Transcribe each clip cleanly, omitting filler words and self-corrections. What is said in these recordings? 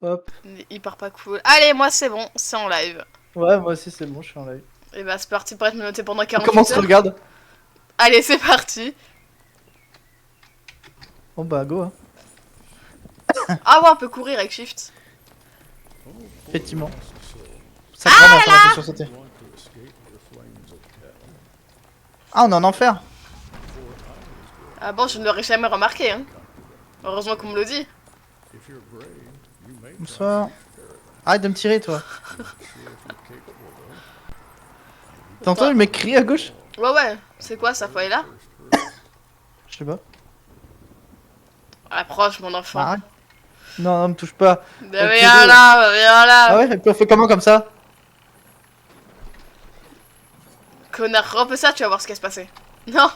Hop. Hyper pas cool. Allez, moi c'est bon, c'est en live. Ouais, moi aussi c'est bon, je suis en live. Et bah c'est parti pour être noté pendant 48 Comment on se heures. regarde? Allez, c'est parti. Bon bah go hein. Ah ouais, on peut courir avec Shift. Effectivement. Ça grande information sur sauter. Ah, on est en enfer. Ah bon, je ne l'aurais jamais remarqué, hein. Heureusement qu'on me le dit. Bonsoir. Arrête de me tirer toi. T'as entendu le mec crier à gauche? Ouais, c'est quoi ça, faut aller là? Je sais pas. Approche mon enfant. Arrête. Non, non, me touche pas. Viens là, viens là. Ah ouais, et puis on fait comment comme ça? Connard, refais ça, tu vas voir ce qui va se passer. Non.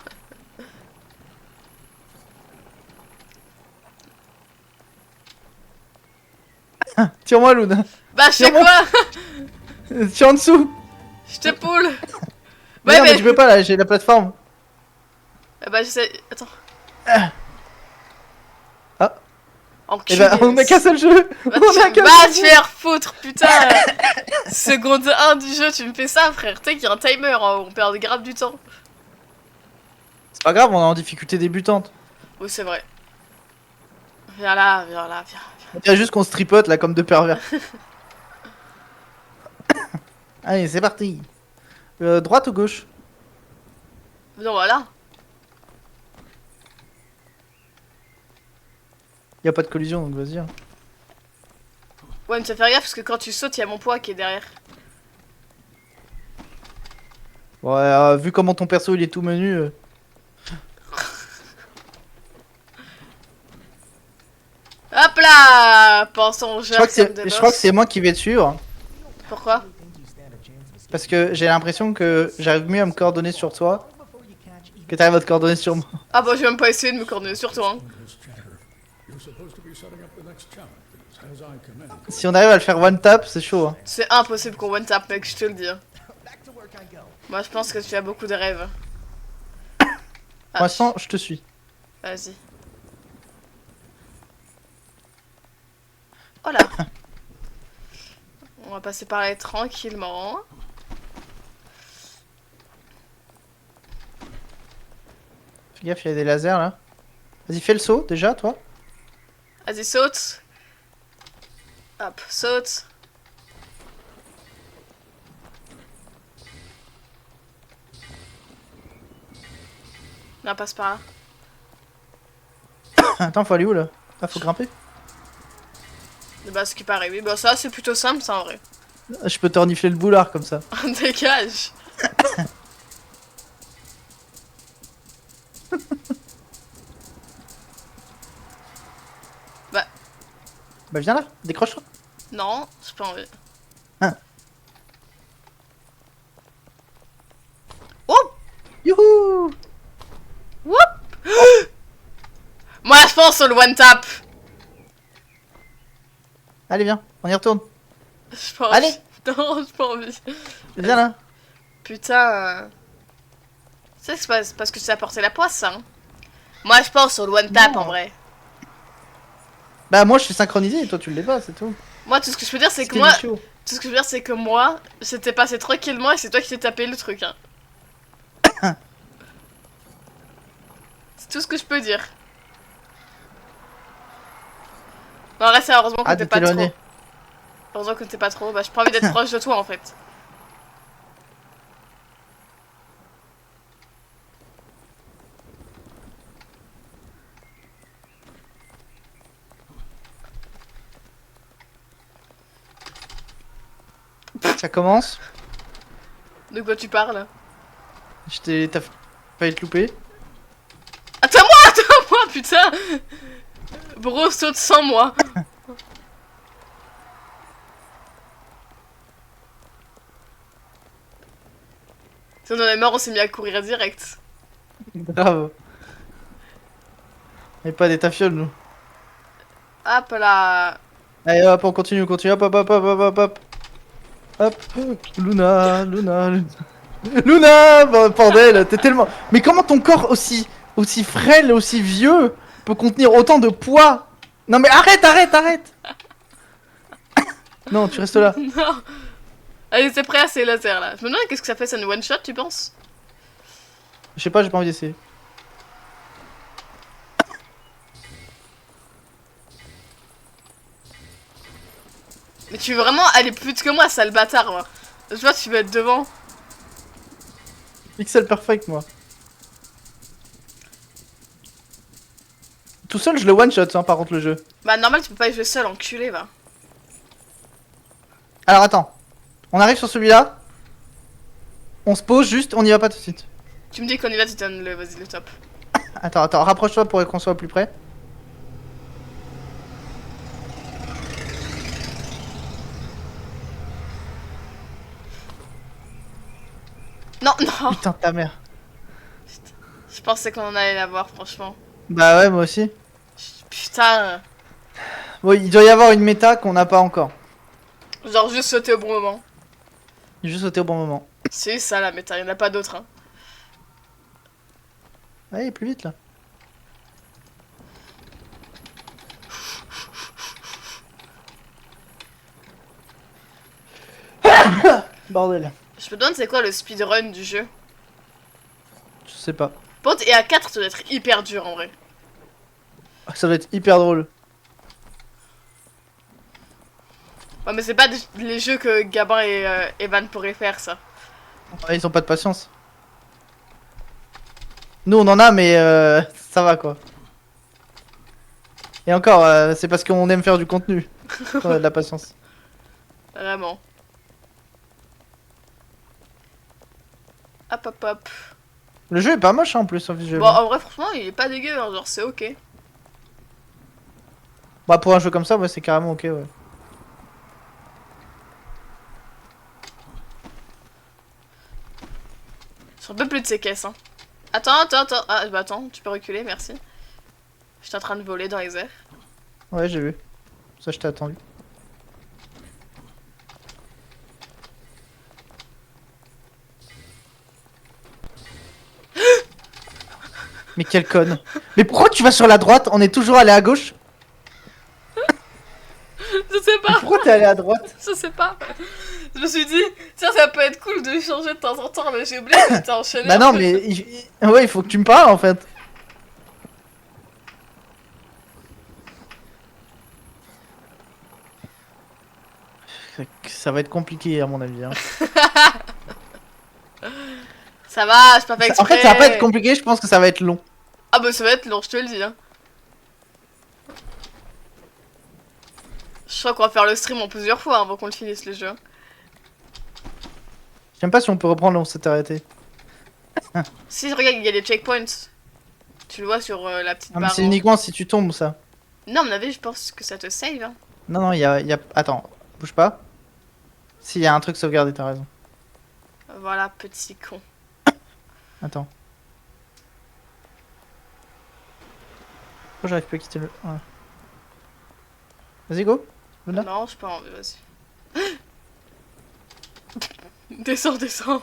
Tire-moi Luna. Bah je sais Tire-moi. quoi. Je suis en dessous. Je te poule. Mais non, mais tu peux pas là, j'ai la plateforme. Bah j'essaie. Attends. Ah. Enculé. Et bah on a cassé le jeu. Va On a te cassé le jeu. faire foutre, putain. Seconde 1 du jeu, tu me fais ça, frère. Tu sais qu'il y a un timer, hein, on perd grave du temps. C'est pas grave, on est en difficulté débutante. Oui, c'est vrai. Viens là, viens. On dirait juste qu'on se tripote là comme deux pervers. Allez, c'est parti. Droite ou gauche? Non, voilà. Y a pas de collision donc vas-y. Hein. Ouais, mais ça fait gaffe parce que quand tu sautes, il y a mon poids qui est derrière. Ouais, vu comment ton perso il est tout menu. Hop là. Pensons au jeu. Je crois que c'est moi qui vais te suivre. Pourquoi? Parce que j'ai l'impression que j'arrive mieux à me coordonner sur toi que t'arrives à te coordonner sur moi. Ah bah, j'ai même pas essayé de me coordonner sur toi. Hein. Si on arrive à le faire one tap, c'est chaud. Hein. C'est impossible qu'on one tap, mec, je te le dis. Hein. Moi, je pense que tu as beaucoup de rêves. Pour l'instant, je te suis. Vas-y. Voilà. On va passer par là tranquillement. Fais gaffe, il y a des lasers là. Vas-y, fais le saut déjà, toi. Vas-y, saute. Hop, saute. Non, passe par là. Attends, faut aller où là? Ah, faut grimper. Bah, ce qui paraît, oui. Bah, ça, c'est plutôt simple, ça, en vrai. Je peux te renifler le boulard comme ça. Dégage. Bah viens là, décroche-toi. Non, j'ai pas envie. Hein. Oh! Youhou! Whoop! Moi, je pense au one tap. Allez, viens, on y retourne. J'ai pas Allez. envie. Non, j'ai pas envie. Viens là. Putain. Tu sais que c'est parce que tu as porté la poisse, ça. Hein. Moi, je pense au one tap, Non. en vrai. Bah moi je suis synchronisé et toi tu l'es pas, c'est tout. Moi, tout ce que je peux dire, c'est que moi... Tout ce que je veux dire, c'est que moi, j'étais passé tranquillement et c'est toi qui t'es tapé le truc, hein. C'est tout ce que je peux dire. Non, là, c'est heureusement que t'es pas trop. Heureusement que t'es pas trop. Bah, j'ai pas envie d'être proche de toi, en fait. Ça commence. De quoi tu parles? T'as failli te louper. Attends-moi, putain. Bro, saute sans moi. Si on en est mort, on s'est mis à courir direct. Grave. On est pas des tafioles nous. Hop là. Allez hop, on continue, hop, hop. Hop, Luna. Luna, bordel, t'es tellement... Mais comment ton corps aussi frêle, aussi vieux, peux contenir autant de poids? Non mais arrête, arrête, arrête. Non, tu restes là. Non. Allez, c'est prêt à ces lasers là. Je me demande qu'est-ce que ça fait, ça une one shot, tu penses? Je sais pas, j'ai pas envie d'essayer. Mais tu veux vraiment aller plus vite que moi, sale bâtard, moi. Je vois, tu veux être devant. Pixel perfect, moi. Tout seul, je le one shot, hein, par contre, le jeu. Bah, normal, tu peux pas y jouer seul, enculé, va. Alors attends. On arrive sur celui-là. On se pose juste, on y va pas tout de suite. Tu me dis qu'on y va, tu donnes le, vas-y, le top. Attends, attends, rapproche-toi pour qu'on soit plus près. Non, non. Putain de ta mère. Je pensais qu'on en allait l'avoir, franchement. Bah ouais, moi aussi. Putain. Bon, il doit y avoir une méta qu'on n'a pas encore. Genre, juste sauter au bon moment. Juste sauter au bon moment. C'est ça, la méta, y'en a pas d'autre, hein. Allez, plus vite là. Bordel. Je me demande c'est quoi le speedrun du jeu. Je sais pas. Par contre, et à 4, ça doit être hyper dur, en vrai. Ça va être hyper drôle. Ouais, mais c'est pas les jeux que Gabin et Evan pourraient faire, ça. Ouais, ils ont pas de patience. Nous on en a mais ça va quoi. Et encore, c'est parce qu'on aime faire du contenu. On a de la patience. Vraiment. Hop hop hop. Le jeu est pas moche hein, en plus, visuellement. Bon, en vrai, franchement, il est pas dégueu, hein, genre, c'est ok. Bah pour un jeu comme ça, ouais, c'est carrément ok, ouais. Je peux plus de ces caisses, hein. Attends, attends, attends. Ah, bah attends, tu peux reculer, merci. J'étais en train de voler dans les airs. Ouais, j'ai vu. Ça, je t'ai attendu. Mais quelle conne. Mais pourquoi tu vas sur la droite? On est toujours allé à gauche. Je sais Mais pas, pourquoi t'es allé à droite? je sais pas. Je me suis dit, tiens, ça peut être cool de changer de temps en temps, mais j'ai oublié que j'étais enchaîné. Bah en non, fait. mais ouais, il faut que tu me parles en fait. Ça va être compliqué à mon avis. Hein. Ça va, j'ai pas fait exprès. En fait, ça va pas être compliqué, je pense que ça va être long. Ah bah ça va être long, je te le dis, hein. Je crois qu'on va faire le stream en plusieurs fois avant qu'on le finisse, le jeu. Je sais même pas si on peut reprendre là où on s'était arrêté. Si, regarde, il y a des checkpoints. Tu le vois sur la petite Ah, mais barre. c'est uniquement si tu tombes ça. Non, mais je pense que ça te save, hein. Non, non, il y a... Attends, bouge pas. Si, il y a un truc sauvegardé, t'as raison. Voilà, petit con. Attends. Pourquoi j'arrive plus à quitter le... Ouais. Vas-y, go. Là. Non, j'ai pas envie, vas-y. Descends, descends.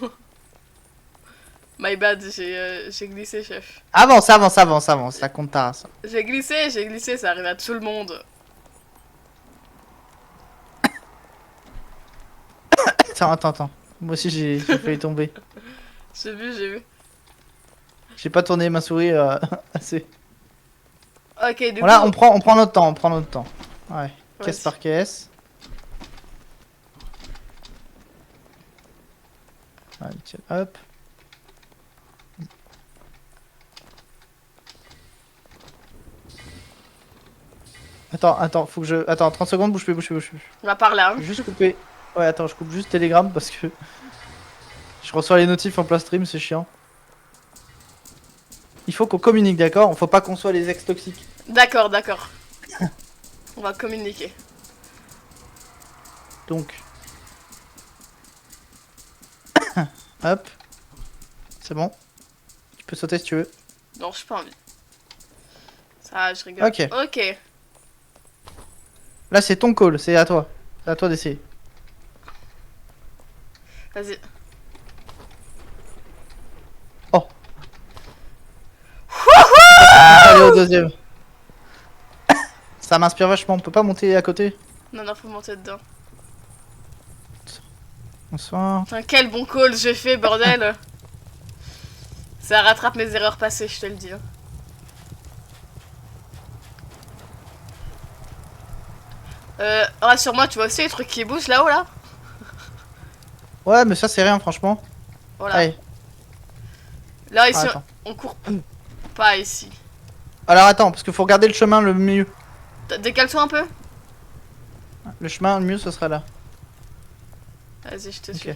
My bad, j'ai glissé, chef. Avance, avance, avance, avance, ça compte ta race. J'ai glissé, ça arrive à tout le monde. Attends, attends, attends. Moi aussi j'ai failli tomber. J'ai vu, j'ai vu. J'ai pas tourné ma souris assez. Ok, du Voilà, coup... on prend notre temps, on prend notre temps. Ouais, caisse Vas-y. par caisse. Allez, tiens, hop. Attends, attends, faut que je... Attends, 30 secondes, bouge plus, bouge plus, bouge plus. On va par là. Je vais juste couper... Ouais, attends, je coupe juste Telegram parce que... Je reçois les notifs en plein stream, c'est chiant. Il faut qu'on communique, d'accord? Faut pas qu'on soit les ex toxiques. D'accord, d'accord. On va communiquer. Donc... Hop. C'est bon. Tu peux sauter si tu veux. Non, j'ai pas envie. Ça, je rigole. Ok. Ok. Là, c'est ton call, c'est à toi. C'est à toi d'essayer. Vas-y. Oh. Allez au deuxième. Ça m'inspire vachement, on peut pas monter à côté. Non, non, faut monter dedans. Bonsoir. Putain, quel bon call j'ai fait, bordel. Ça rattrape mes erreurs passées, je te le dis. Hein. Rassure-moi, tu vois aussi les trucs qui bougent là-haut, là? Ouais, mais ça c'est rien, franchement. Voilà. Allez. Là, ici, attends. on court pas ici. Alors attends, parce qu'il faut regarder le chemin le mieux. Décale-toi un peu. Le chemin le mieux, ce sera là. Vas-y, je te Ok. suis.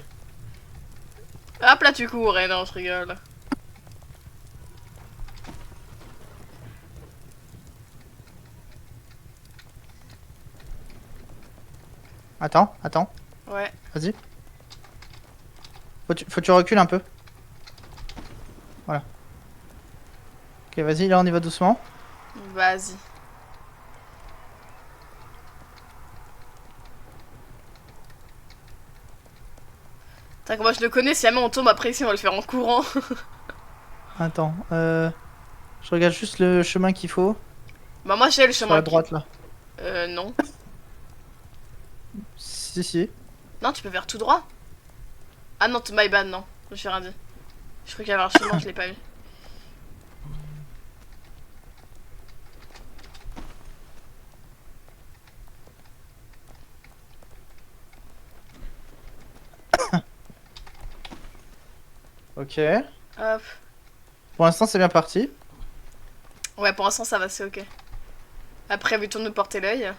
Hop là, tu cours, et non, je rigole. Attends, attends. Ouais. Vas-y. Faut que tu recules un peu. Voilà. Ok, vas-y, là on y va doucement. Vas-y. Putain, moi je le connais, si jamais on tombe après ici, on va le faire en courant. Attends, je regarde juste le chemin qu'il faut. Bah moi j'ai le Sur chemin. la droite là. Non. Si, si. Non, tu peux faire tout droit. Ah non, my bad, non. Je suis rien dit. Je crois qu'il y avait un chemin, je l'ai pas vu. Ok. Hop. Pour l'instant, c'est bien parti. Ouais, pour l'instant ça va, c'est ok. Après, vu-on nous porter l'œil.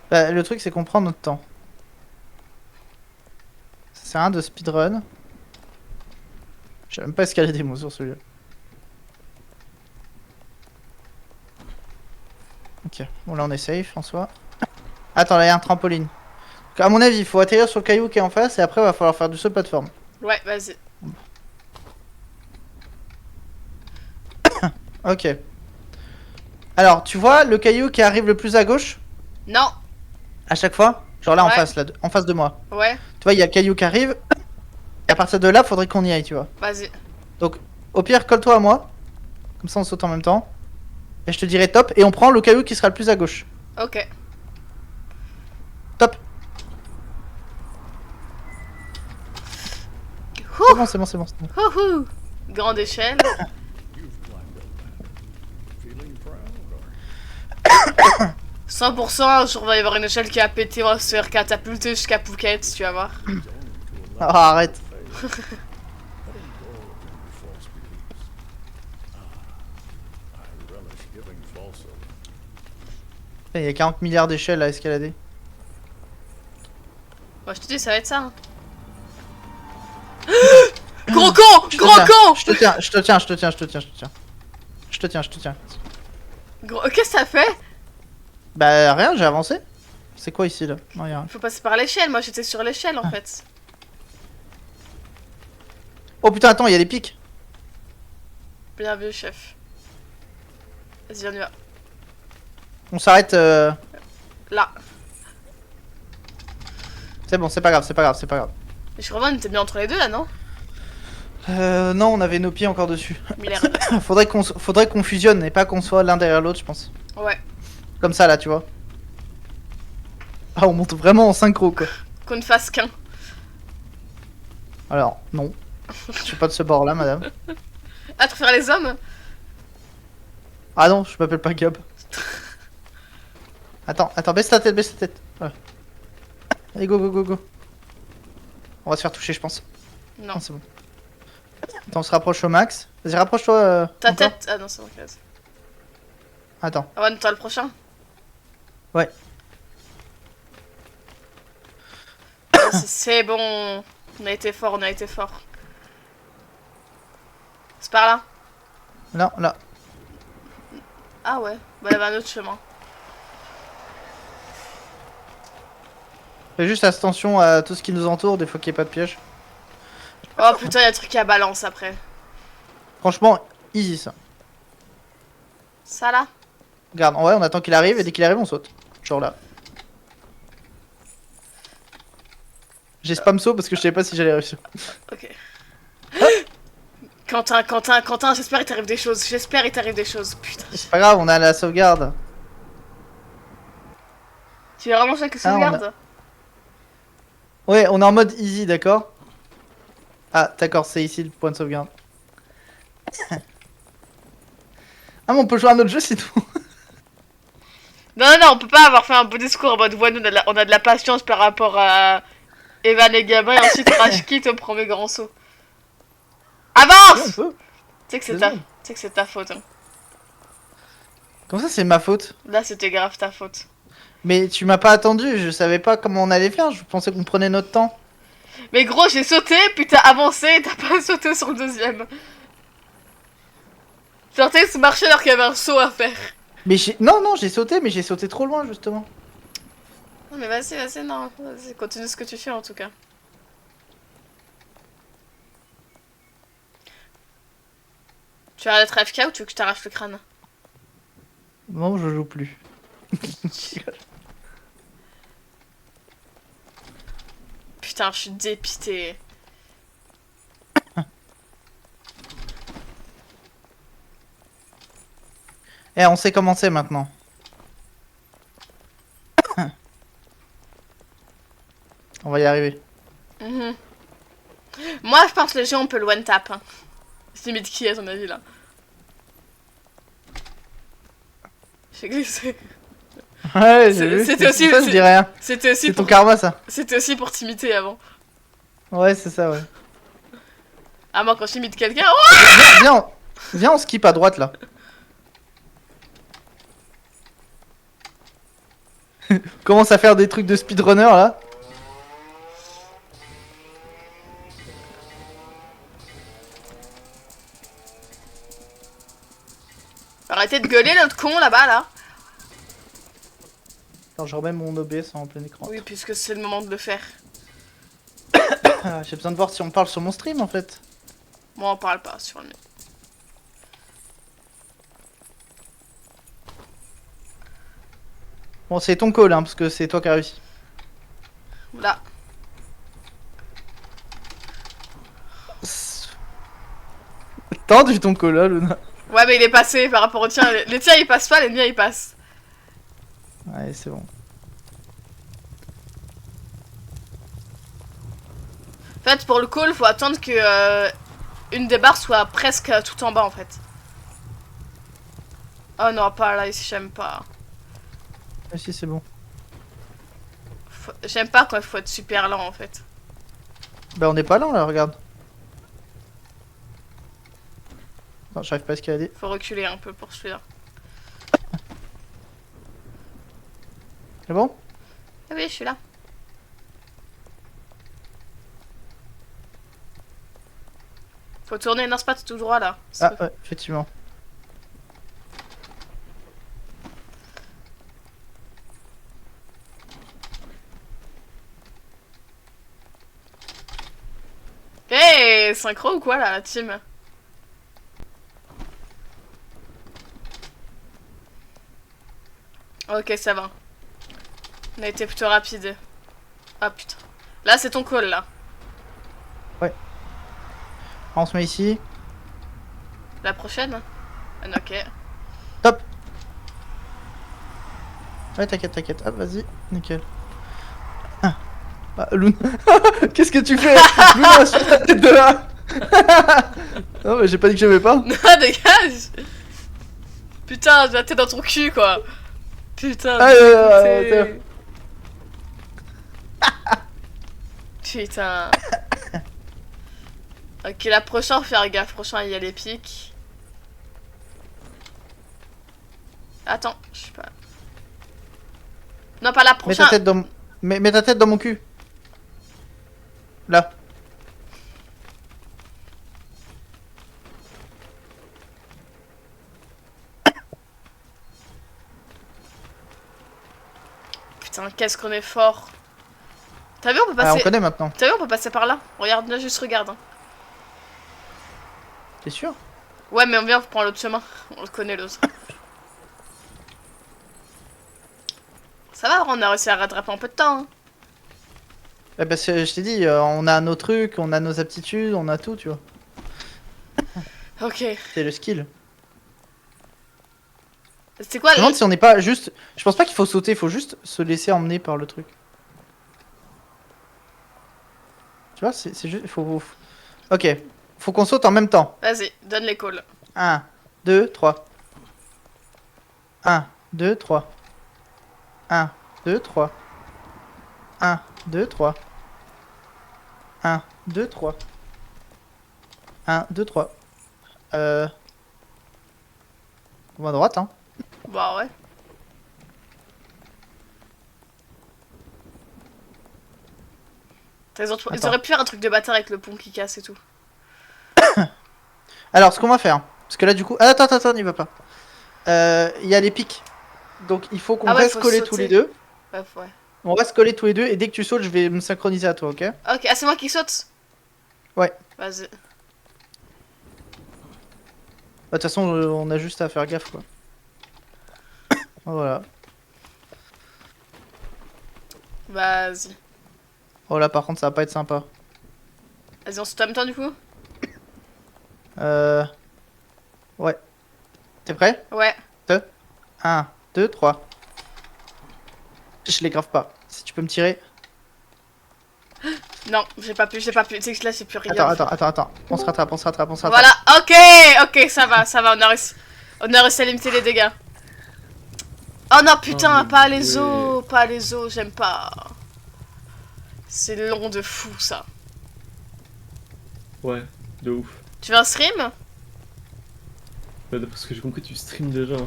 Bah, le truc, c'est qu'on prend notre temps. Ça sert à rien de speedrun. J'ai même pas escaladé des mots sur celui-là. Ok, bon là on est safe en soi. Attends, là il y a un trampoline. Donc, à mon avis, il faut atterrir sur le caillou qui est en face et après il va falloir faire du saut de plateforme. Ouais, vas-y. Ok. Alors, tu vois le caillou qui arrive le plus à gauche Non. à chaque fois? Genre là en Ouais. face, là, en face de moi. Ouais, Tu vois, il y a le caillou qui arrive. Et à partir de là, faudrait qu'on y aille, tu vois. vas-y. Donc, au pire, colle-toi à moi. Comme ça, on saute en même temps. Et je te dirai top. Et on prend le caillou qui sera le plus à gauche. Ok. Top. C'est bon, c'est bon, c'est bon. c'est bon. Houhou. Grande échelle. You've climbed up there. Feeling proud, or 100%, un jour il va y avoir une échelle qui a pété, on va se faire catapulter jusqu'à Phuket, tu vas voir. Ah, arrête. letting go of your false beliefs? I relish giving false hope. Il y a 40 milliards d'échelles à escalader. Moi je te dis, ça va être ça. Hein. Gros con! Je te Gros tiens, con! Je te tiens, je te tiens, je te tiens, je te tiens, je te tiens. Je te tiens, je te tiens. Qu'est-ce que ça fait? Bah rien, j'ai avancé. C'est quoi ici là? Non, y a rien. Faut passer par l'échelle, moi j'étais sur l'échelle en fait. Oh putain, attends, il y a des pics. Bien vu, chef. Vas-y, on y va. On s'arrête. Là. C'est bon, c'est pas grave, c'est pas grave, c'est pas grave. Mais je crois qu'on était bien entre les deux là, non? Non, on avait nos pieds encore dessus. Merde. faudrait qu'on fusionne et pas qu'on soit l'un derrière l'autre, je pense. Ouais. Comme ça là, tu vois. Ah, on monte vraiment en synchro quoi. Qu'on ne fasse qu'un. Alors, non. Je suis pas de ce bord là, madame. Ah, tu préfères les hommes? Ah non, je m'appelle pas Gab. Attends, attends, baisse ta tête, baisse ta tête. Voilà. Allez, go, go, go, go. On va se faire toucher, je pense. Non. Non, c'est bon. Attends, on se rapproche au max. Vas-y, rapproche-toi. Ta encore. tête. Ah non, c'est bon, vas-y. Attends. Ah ouais, toi le prochain? Ouais. C'est bon. On a été fort, on a été fort. C'est par là? Non, là. Ah ouais. Bah, il y avait un autre chemin. Fais juste attention à tout ce qui nous entoure, des fois qu'il n'y ait pas de piège. Oh putain, il y a un truc à balance après. Franchement, easy ça. Ça là? Regarde, en vrai, on attend qu'il arrive et dès qu'il arrive, on saute. Genre là. J'ai spam saut parce que je savais pas si j'allais réussir. Ok. Quentin, j'espère qu'il t'arrive des choses. J'espère qu'il t'arrive des choses. Putain. C'est pas grave, on a la sauvegarde. Tu veux vraiment chaque Ah, on a- sauvegarde? Ouais, on est en mode easy, d'accord? Ah, d'accord, c'est ici le point de sauvegarde. Ah, mais on peut jouer à un autre jeu, c'est tout. Non, non, non, on peut pas avoir fait un beau discours en mode ouais, nous on a de la patience par rapport à Evan et Gabin et ensuite Rage quitte au premier grand saut. Oui, on Avance! peut. Tu sais que c'est Deux ta... secondes. tu sais que c'est ta faute. Hein. Comme ça, c'est ma faute. Là, c'était grave ta faute. Mais tu m'as pas attendu, je savais pas comment on allait faire, je pensais qu'on prenait notre temps. Mais gros, j'ai sauté, puis t'as avancé et t'as pas sauté sur le deuxième. Genre, t'as se marcher alors qu'il y avait un saut à faire. Mais j'ai... Non, non, j'ai sauté, mais j'ai sauté trop loin, justement. Non, mais vas-y, vas-y, non. Vas-y, continue ce que tu fais en tout cas. Tu vas être AFK ou tu veux que je t'arrache le crâne? Non, je joue plus. Putain, je suis dépité. Eh, on sait comment c'est maintenant. On va y arriver. Mhm. Moi, je pense que le jeu, on peut le one-tap. Hein. C'est limite qui, à ton avis, là? J'ai glissé. Ouais, j'ai vu. C'était Mais aussi- ça, je dis rien. C'était aussi C'est ton pour... karma, ça. C'était aussi pour t'imiter avant. Ouais, c'est ça, ouais. Ah, moi, quand j'imite quelqu'un... Oh Viens, on skip à droite, là. Commence à faire des trucs de speedrunner, là. Arrêtez de gueuler, l'autre con, là-bas, là. Attends, je remets mon OBS en plein écran. Oui, puisque c'est le moment de le faire. Ah, j'ai besoin de voir si on parle sur mon stream, en fait. Moi, on parle pas sur le mien. Bon, c'est ton call, hein, parce que c'est toi qui as réussi. Là. Tendu ton call, là, Luna. Ouais, mais il est passé par rapport au tien. Les tiens, ils passent pas, les miens, ils passent. Ouais, c'est bon. En fait, pour le call, faut attendre que une des barres soit presque tout en bas, en fait. Oh non, pas là, ici, j'aime pas. Ah si, c'est bon. J'aime pas quand il faut être super lent, en fait. Bah, on est pas là, là, regarde. Non, j'arrive pas à escalader. Faut reculer un peu pour celui-là. C'est bon? Ah oui, je suis là. Faut tourner, non, c'est pas tout droit, là. Ah, ouais, effectivement. Hey, synchro ou quoi, là, la team? Ok, ça va. On a été plutôt rapide. Ah putain. Là, c'est ton call, là. On se met ici. La prochaine? Ah, ok. Top. Ouais, t'inquiète, t'inquiète. Ah, vas-y, nickel. Ah, bah, Luna. Qu'est-ce que tu fais? Luna, sur ta tête de là. Non, mais j'ai pas dit que j'aimais pas. Non, dégage! Putain, j'ai la tête dans ton cul, quoi. Putain, Ah, dégoûté. Putain. Ok, la prochaine, faire gaffe. Prochain, il y a les pics. Attends, je sais pas. Non, pas la Mets prochaine. ta tête dans... mets ta tête dans mon cul. Là. Putain, qu'est-ce qu'on est fort. T'as vu, on peut Ah, on passer. connaît maintenant. T'as vu, on peut passer par là. Regarde, là, juste regarde. Hein. T'es sûr? Ouais, mais on vient, on prend l'autre chemin. On le connaît, l'autre. Ça va, on a réussi à rattraper un peu de temps. Hein. Eh ben, je t'ai dit, on a nos trucs, on a nos aptitudes, on a tout, tu vois. Ok. C'est le skill. C'est quoi Je me demande si on n'est pas juste... Je pense pas qu'il faut sauter, il faut juste se laisser emmener par le truc. Tu vois, c'est juste... Ok, faut qu'on saute en même temps. Vas-y, donne les calls. 1, 2, 3. 1, 2, 3. 1, 2, 3. 1, 2, 3. 1, 2, 3. 1, 2, 3. On va à droite, hein. Bah ouais. Ils Attends. auraient pu faire un truc de bâtard avec le pont qui casse et tout. Alors, ce qu'on va faire... Parce que là, du coup... Ah, attends, n'y va pas. Il y a les pics. Donc, il faut qu'on Ah ouais, reste faut collés sauter. tous les deux. Ouais, ouais. On reste collés tous les deux. Et dès que tu sautes, je vais me synchroniser à toi, ok? Ok, ah c'est moi qui saute? Ouais. Vas-y. Bah, de toute façon, on a juste à faire gaffe, quoi. Voilà. Vas-y. Oh là, par contre, ça va pas être sympa. Vas-y, on saute en même temps du coup? Ouais. T'es prêt? Ouais. 1, 2, 3. Je les grave pas. Si tu peux me tirer. Non, j'ai pas pu. Tu sais que là j'ai plus rien. Attends. On se rattrape. Voilà, ok, ça va, on a réussi à limiter les dégâts. Oh non, putain, Oh, pas mais les ouais. os, pas les os, j'aime pas. C'est long de fou ça. Ouais, de ouf. Tu veux un stream? Bah, d'après ce que j'ai compris, tu stream déjà.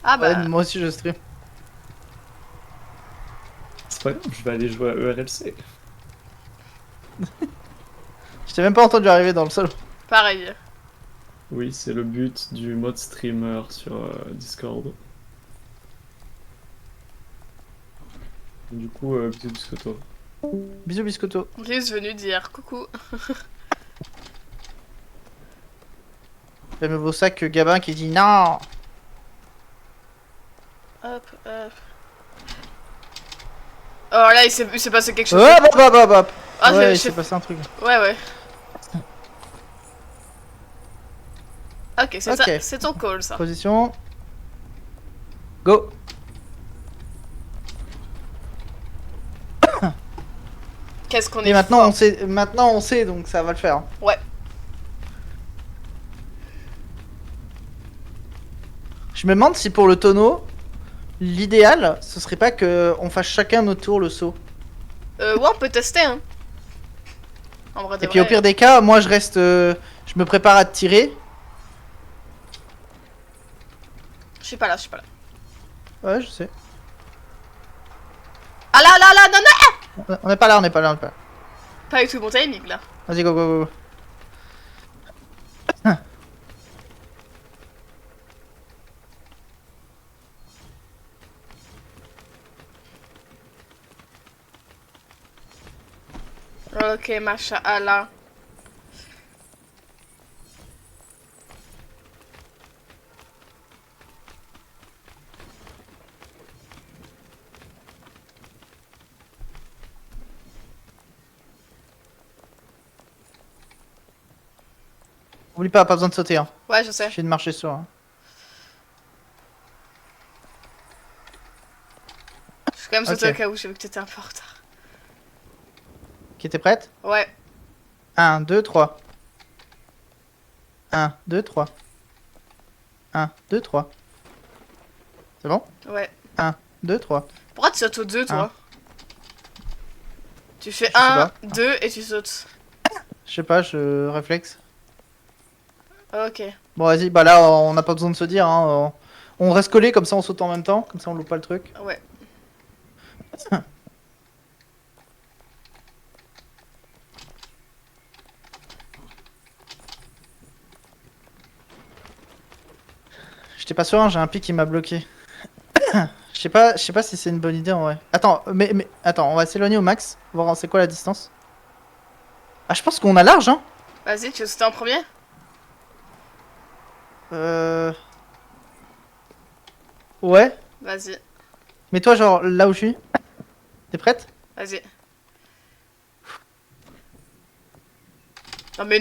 Ah Ouais, bah. moi aussi, je stream. C'est pas grave, je vais aller jouer à ERLC. Je t'ai même pas entendu arriver dans le sol. Pareil. Oui, c'est le but du mode streamer sur Discord. Du coup, bisous bisous toi. Bisous, biscotto. Juste venu dire coucou. J'aime beau sac que Gabin qui dit non. Hop. Oh là, il s'est passé quelque chose. Hop. Ah, Ouais, il je- s'est passé un truc. Ouais. Ok, c'est Ok. ça, c'est ton call ça. Position. Go. Qu'est-ce qu'on Et est maintenant fort. on sait, donc ça va le faire. Ouais. Je me demande si pour le tonneau, l'idéal, ce serait pas que on fasse chacun notre tour le saut. Ouais, on peut tester hein. En vrai de Et puis au vrai. pire des cas, moi je reste, je me prépare à te tirer. Je suis pas là. Ouais, je sais. Ah là, non. On n'est pas là. Pas du tout bon timing là. Vas-y, go. Ok, machin, Allah. Oublie pas besoin de sauter. Hein. Ouais, je sais. J'ai de marcher sur. Hein. Je suis quand même sauté Ok. au cas où j'ai vu que t'étais un peu en retard. Ok, t'es prête? Ouais. 1, 2, 3. 1, 2, 3. 1, 2, 3. C'est bon? Ouais. 1, 2, 3. Pourquoi tu sautes aux deux, toi? Tu fais sais 1, pas. 2 et tu sautes. Je sais pas, je réflexe. Ok. Bon, vas-y, bah là, on n'a pas besoin de se dire. Hein. On reste collé, comme ça on saute en même temps. Comme ça on loupe pas le truc. Ouais. J'étais pas sûr, hein, j'ai un pic qui m'a bloqué. Je sais pas si c'est une bonne idée en vrai. Attends, attends, on va s'éloigner au max, voir c'est quoi la distance. Ah, je pense qu'on a large, hein. Vas-y, tu veux sauter en premier? Ouais. Vas-y. Mets-toi genre là où je suis. T'es prête? Vas-y. Non mais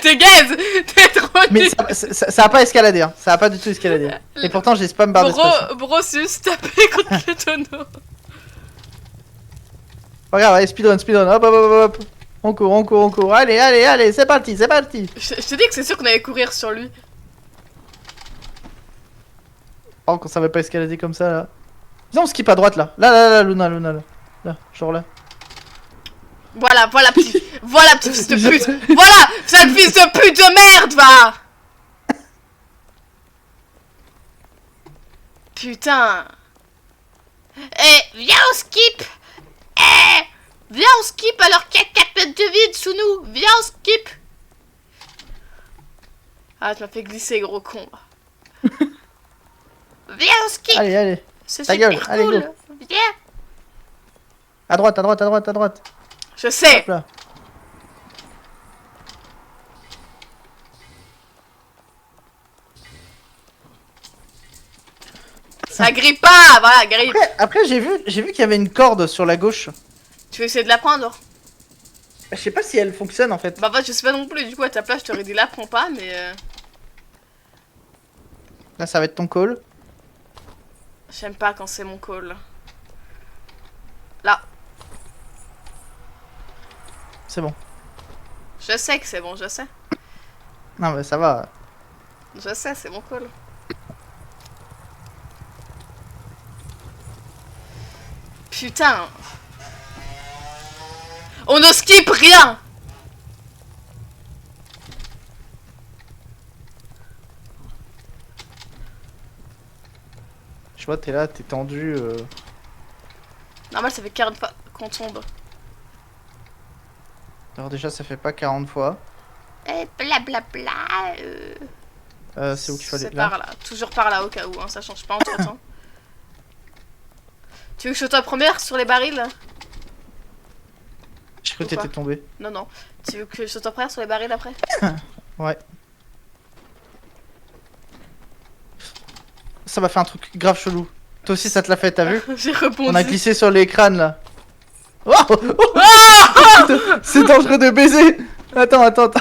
T'es gaze. T'es trop Mais nul. ça a pas escaladé, hein. Ça a pas du tout escaladé. Et pourtant, j'ai spam barre d'espace. Brossus tapé contre le tonneau. Regarde, allez, speedrun, speedrun. Hop, hop, hop, hop. On court, on court, on court. Allez, allez, allez, c'est parti, c'est parti. Je te dis que c'est sûr qu'on allait courir sur lui. Oh, quand ça va pas escalader comme ça, là. Viens, on skip à droite, là. Là, là, là, Luna, Luna, là. Là, genre là. Voilà, voilà petit fils de pute. Voilà, sale fils de pute de merde, va. Putain. Eh, viens on skip. Eh, viens on skip alors qu'il y a 4 mètres de vide sous nous. Viens on skip. Ah, tu m'as fait glisser, gros con. Viens on skip. Allez, allez. C'est ta super gueule, allez, cool. go. Viens. À droite, à droite, à droite, à droite. Je sais. Hop là. Ça grippe pas, voilà, grippe. Après j'ai vu qu'il y avait une corde sur la gauche. Tu veux essayer de la prendre? Je sais pas si elle fonctionne en fait. Bah, je sais pas non plus, du coup, à ta place, je t'aurais dit la prends pas, mais Là, ça va être ton call. j'aime pas quand c'est mon call. Là, C'est bon. je sais que c'est bon, je sais. Non, mais ça va. Je sais, c'est mon call. Putain. On ne skip rien. Je vois, t'es là, t'es tendu. Normal, ça fait 40 fois qu'on tombe. Alors, déjà, ça fait pas 40 fois. Et blablabla. C'est où qu'il faut aller C'est là. par là. Toujours par là au cas où, hein, ça change pas entre temps. Tu veux que je sois première sur les barils? J'ai cru que Ou pas t'étais tombé. Non, non. Tu veux que je sois première sur les barils après? Ouais. Ça m'a fait un truc grave chelou. Toi aussi, ça te l'a fait, t'as vu? J'ai répondu. On a glissé sur l'écran là. Oh, c'est dangereux de baiser. Attends, attends, attends.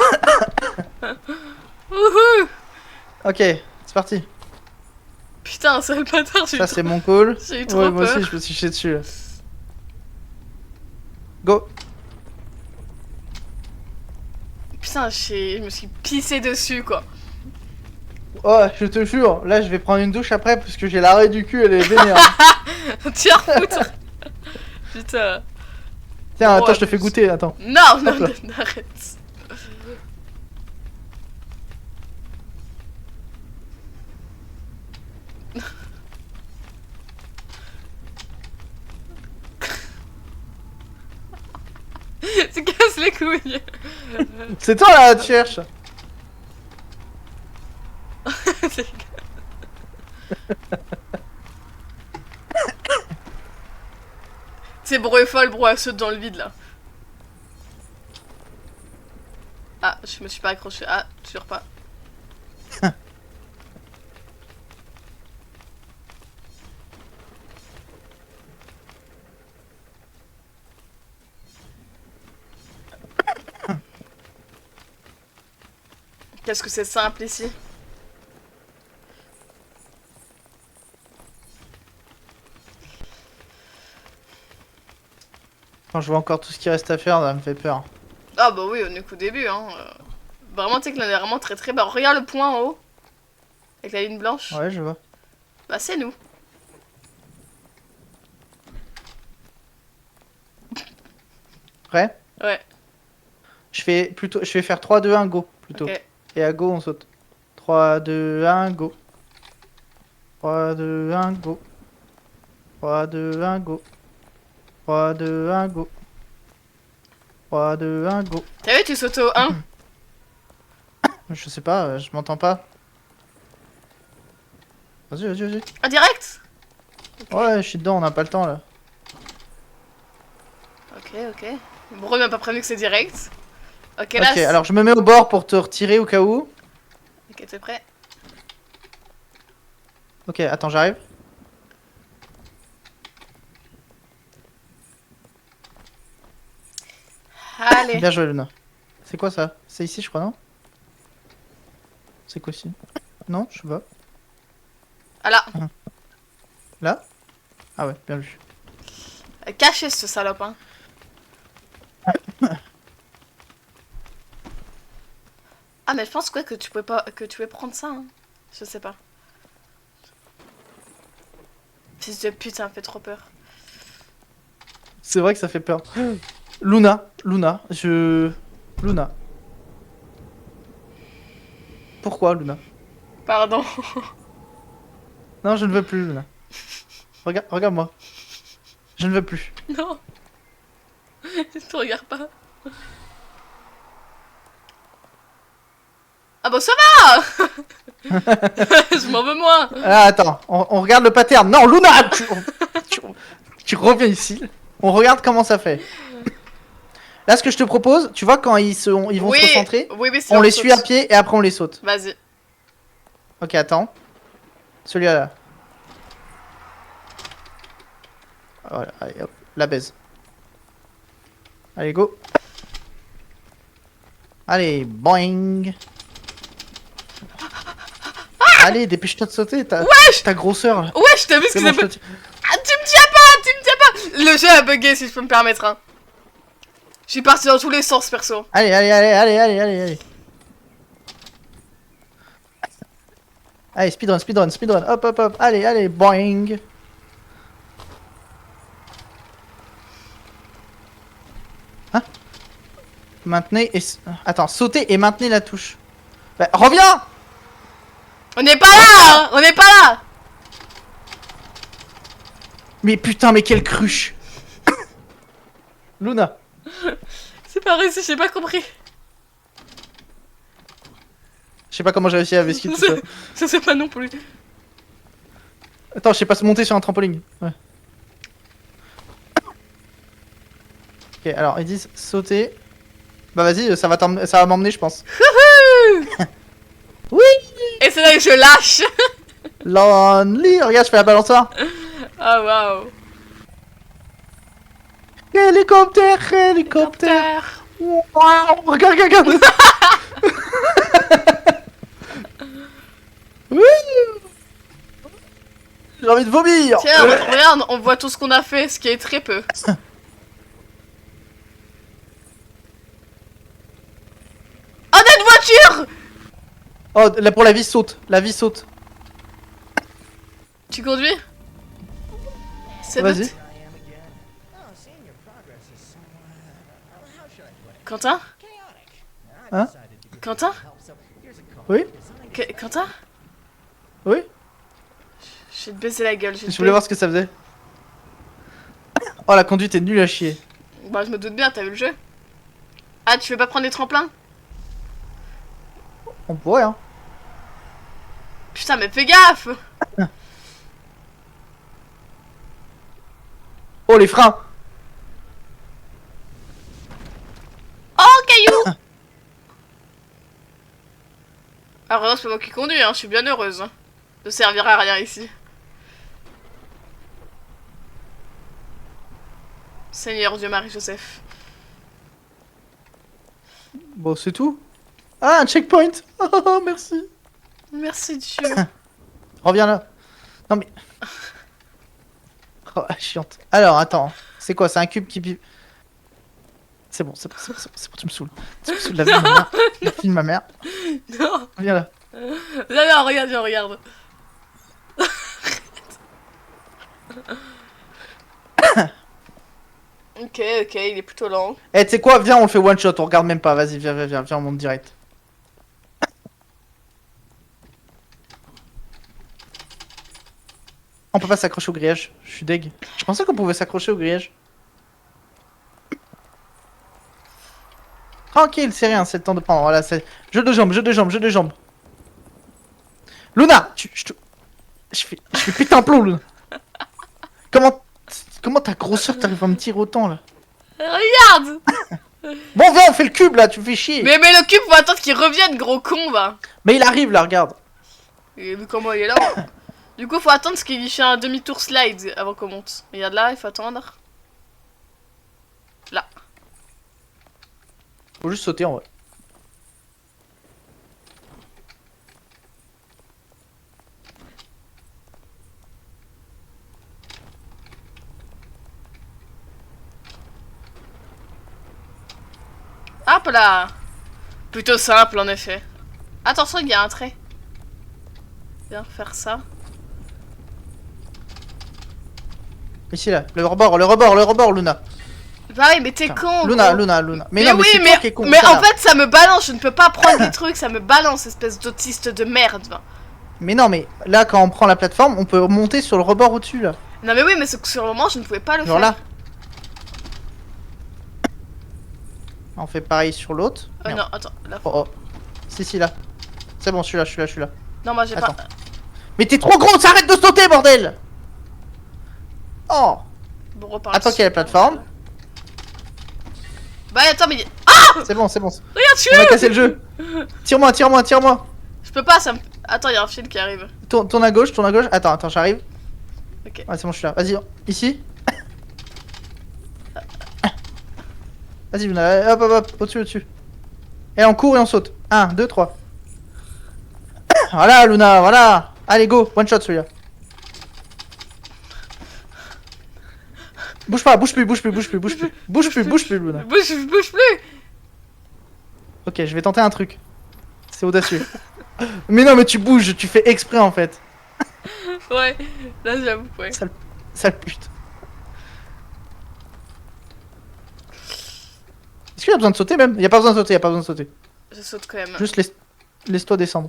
Wouhou. Ok, c'est parti. Putain, c'est le bâtard, Ça, c'est mon call. j'ai eu trop Ouais, moi peur. aussi, je me suis chié dessus là. Go. Putain, je me suis pissé dessus, quoi. Oh, je te jure, là, je vais prendre une douche après parce que j'ai l'arrêt du cul, elle est vénère. Tiens, foutre. Putain. Tiens, Oh, attends, je te fais abuse. goûter, attends. Non, non, Hop là. non, arrête. Tu casses les couilles. C'est toi là, tu cherches. C'est bro est folle, bro, elle saute dans le vide là. Ah, je me suis pas accroché. Ah, toujours pas. Qu'est-ce que c'est simple ici? Quand je vois encore tout ce qui reste à faire, ça me fait peur. Ah bah oui, on est qu'au début, hein. Vraiment, tu sais que là, on est vraiment très très bas. Regarde le point en haut. Avec la ligne blanche. Ouais, je vois. Bah c'est nous. Prêt? Ouais. Je vais faire 3, 2, 1, go plutôt. Ok. Et à go, on saute. 3, 2, 1, go. 3, 2, 1, go. 3, 2, 1, go. 3, 2, 1, go. 3, 2, 1, go. T'as vu, tu sautes au 1. Je sais pas, je m'entends pas. Vas-y, vas-y, vas-y. Ah, direct? Ouais, je suis dedans, on n'a pas le temps là. Ok, ok. Bro m'a pas prévenu que c'est direct. Ok, là. Ok, alors je me mets au bord pour te retirer au cas où. Ok, t'es prêt? Ok, attends, j'arrive. Allez. Bien joué, Luna. C'est quoi ça? C'est ici, je crois, non? C'est quoi ici? Non, je sais pas. Ah là, Là? Ah ouais, bien vu. caché ce salope, hein. Ah mais je pense quoi que tu pouvais pas, que tu pouvais prendre ça, hein. Je sais pas. Fils de pute, ça me fait trop peur. C'est vrai que ça fait peur. Luna, Luna, je... Luna. Pourquoi, Luna? Pardon. Non, je ne veux plus, Luna. Regarde-moi. Je ne veux plus. Non. Je te regarde pas. Ah bah ça va. Je m'en veux moins. Ah, attends, on regarde le pattern. Non, Luna tu, tu reviens ici. On regarde comment ça fait. Là, ce que je te propose, tu vois, quand ils vont se recentrer, oui, on les suit à pied et après on les saute. Vas-y. Ok, attends. Celui-là. Voilà, allez, hop, la baise. Allez, go. Allez, boing. Allez, dépêche-toi de sauter, ta grosseur là. Ouais, je t'ai vu ce C'est que bon, ça je fait. te tiens. Ah, tu me tiens pas, tu me tiens pas. Le jeu a bugué, si je peux me permettre, hein. Je suis parti dans tous les sens, perso. Allez, allez. Allez, speedrun. Hop. Allez, boing. Hein? Maintenez et... Attends, sautez et maintenez la touche. Bah, reviens! On n'est pas là, hein. On n'est pas là. Mais putain, mais quelle cruche! Luna. C'est pas réussi, j'ai pas compris. Je sais pas comment j'ai réussi à esquiver tout ça. Je sais pas non plus. Attends, je sais pas se monter sur un trampoline. Ouais. Ok, alors ils disent sauter. Bah vas-y, ça va m'emmener, je pense. Oui! Et c'est là que je lâche. Lonely! Regarde, je fais la balançoire. Ah waouh. Hélicoptère! Wow, regarde! Oui. J'ai envie de vomir! Tiens, regarde, on voit tout ce qu'on a fait, ce qui est très peu. Oh, notre voiture! Oh, là pour la vie saute. Tu conduis? C'est Vas-y. noté. Quentin? Hein? Quentin? Oui? Quentin? Oui? Je vais te baiser la gueule. Je voulais voir ce que ça faisait. Oh, la conduite est nulle à chier. Bah, je me doute bien, t'as vu le jeu? Ah, tu veux pas prendre des tremplins? On pourrait, hein. Putain, mais fais gaffe! Oh, les freins! Oh, caillou! Alors, c'est pas moi qui conduis, hein, je suis bien heureuse. Ne servir à rien ici. Seigneur Dieu Marie-Joseph. Bon, c'est tout. Ah, un checkpoint! Oh, merci. Merci Dieu. Reviens là. Non mais... Oh, chiante. Alors, attends. C'est quoi? C'est un cube qui... C'est bon, tu me saoules. Tu me saoules la vie de ma mère. La fille de ma mère. Non, Viens là. non, regarde, viens, regarde. Ok, il est plutôt lent. Eh, tu sais quoi? Viens, on le fait one shot. On regarde même pas. Vas-y, viens, on monte direct. On peut pas s'accrocher au grillage. Je suis deg. Je pensais qu'on pouvait s'accrocher au grillage. Tranquille, c'est rien, c'est le temps de prendre. Voilà, c'est... Jeu de jambes. Luna! Je fais péter un plomb, Luna. Comment ta grosseur t'arrive à me tirer autant, là? Regarde! Bon, viens, on fait le cube, là, tu me fais chier. Mais le cube, faut attendre qu'il revienne, gros con, va. Mais il arrive, là, regarde. Et vu comment il est là. Du coup, faut attendre qu'il fait un demi-tour slide avant qu'on monte. Regarde là, il faut attendre. Là. Faut juste sauter, en vrai. là. Plutôt simple en effet. Attention, il y a un trait. Viens faire ça. Ici là, le rebord, Luna. Bah oui, mais t'es Putain. con. Luna, gros. Luna, Luna. Mais, Mais non, mais oui, c'est toi qui es con. mais ça, en là. fait, ça me balance. Je ne peux pas prendre des trucs. Ça me balance, espèce d'autiste de merde. Mais non, mais là, quand on prend la plateforme, on peut monter sur le rebord au-dessus là. Non, mais oui, mais sur le moment, je ne pouvais pas le Genre faire. là. On fait pareil sur l'autre. Oh Merde. non, attends. Là. Oh, oh. Si, là. C'est bon, je suis là. Non, moi j'ai pas. Attends. Mais t'es trop gros, arrête de sauter, bordel! Oh! Bon, reparle. Attends qu'il y ait la plateforme. Bah attends, mais. C'est bon. Regarde, On va casser le jeu. Tire-moi. Je peux pas, ça me. Attends, il y a un fil qui arrive. Tourne à gauche. Attends, j'arrive. Ok. Ouais, c'est bon, je suis là. Vas-y, ici. Vas-y, Luna, hop, au-dessus. Et on court et on saute. 1, 2, 3. Voilà, Luna, voilà. Allez, go, one shot celui-là. Bouge plus, Luna. Bouge plus. Ok, je vais tenter un truc. C'est audacieux. Mais non, mais tu bouges, tu fais exprès en fait. Ouais, là j'avoue, ouais. Sale pute. Est-ce qu'il y a besoin de sauter même? Il y a pas besoin de sauter, Je saute quand même. Juste laisse-toi descendre.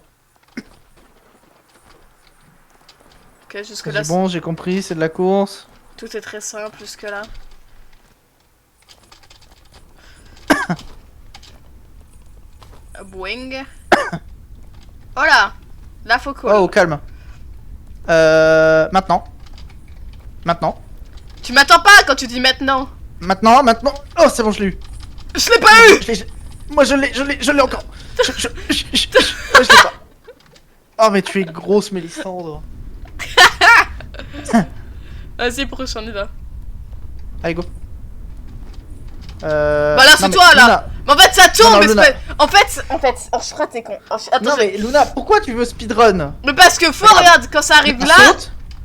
Ok, jusque-là, C'est bon, j'ai compris, c'est de la course. tout est très simple jusque-là. Boing. Oh là, faut quoi? Oh, calme. Maintenant. Tu m'attends pas quand tu dis maintenant. Maintenant. Oh, c'est bon, je l'ai eu. Je l'ai pas eu. Moi, je l'ai encore. Je l'ai pas. Oh, mais tu es grosse, Mélissandre. Vas-y, prochain, on y va. Allez, go. Bah là, c'est non, toi, mais là. Luna. Mais en fait, ça tourne, Non, mais Luna. c'est pas... En fait, oh, je crois que t'es con. Oh, attends, Non, mais Luna, pourquoi tu veux speedrun? mais parce que faut, Regarde. regarde, quand ça arrive là...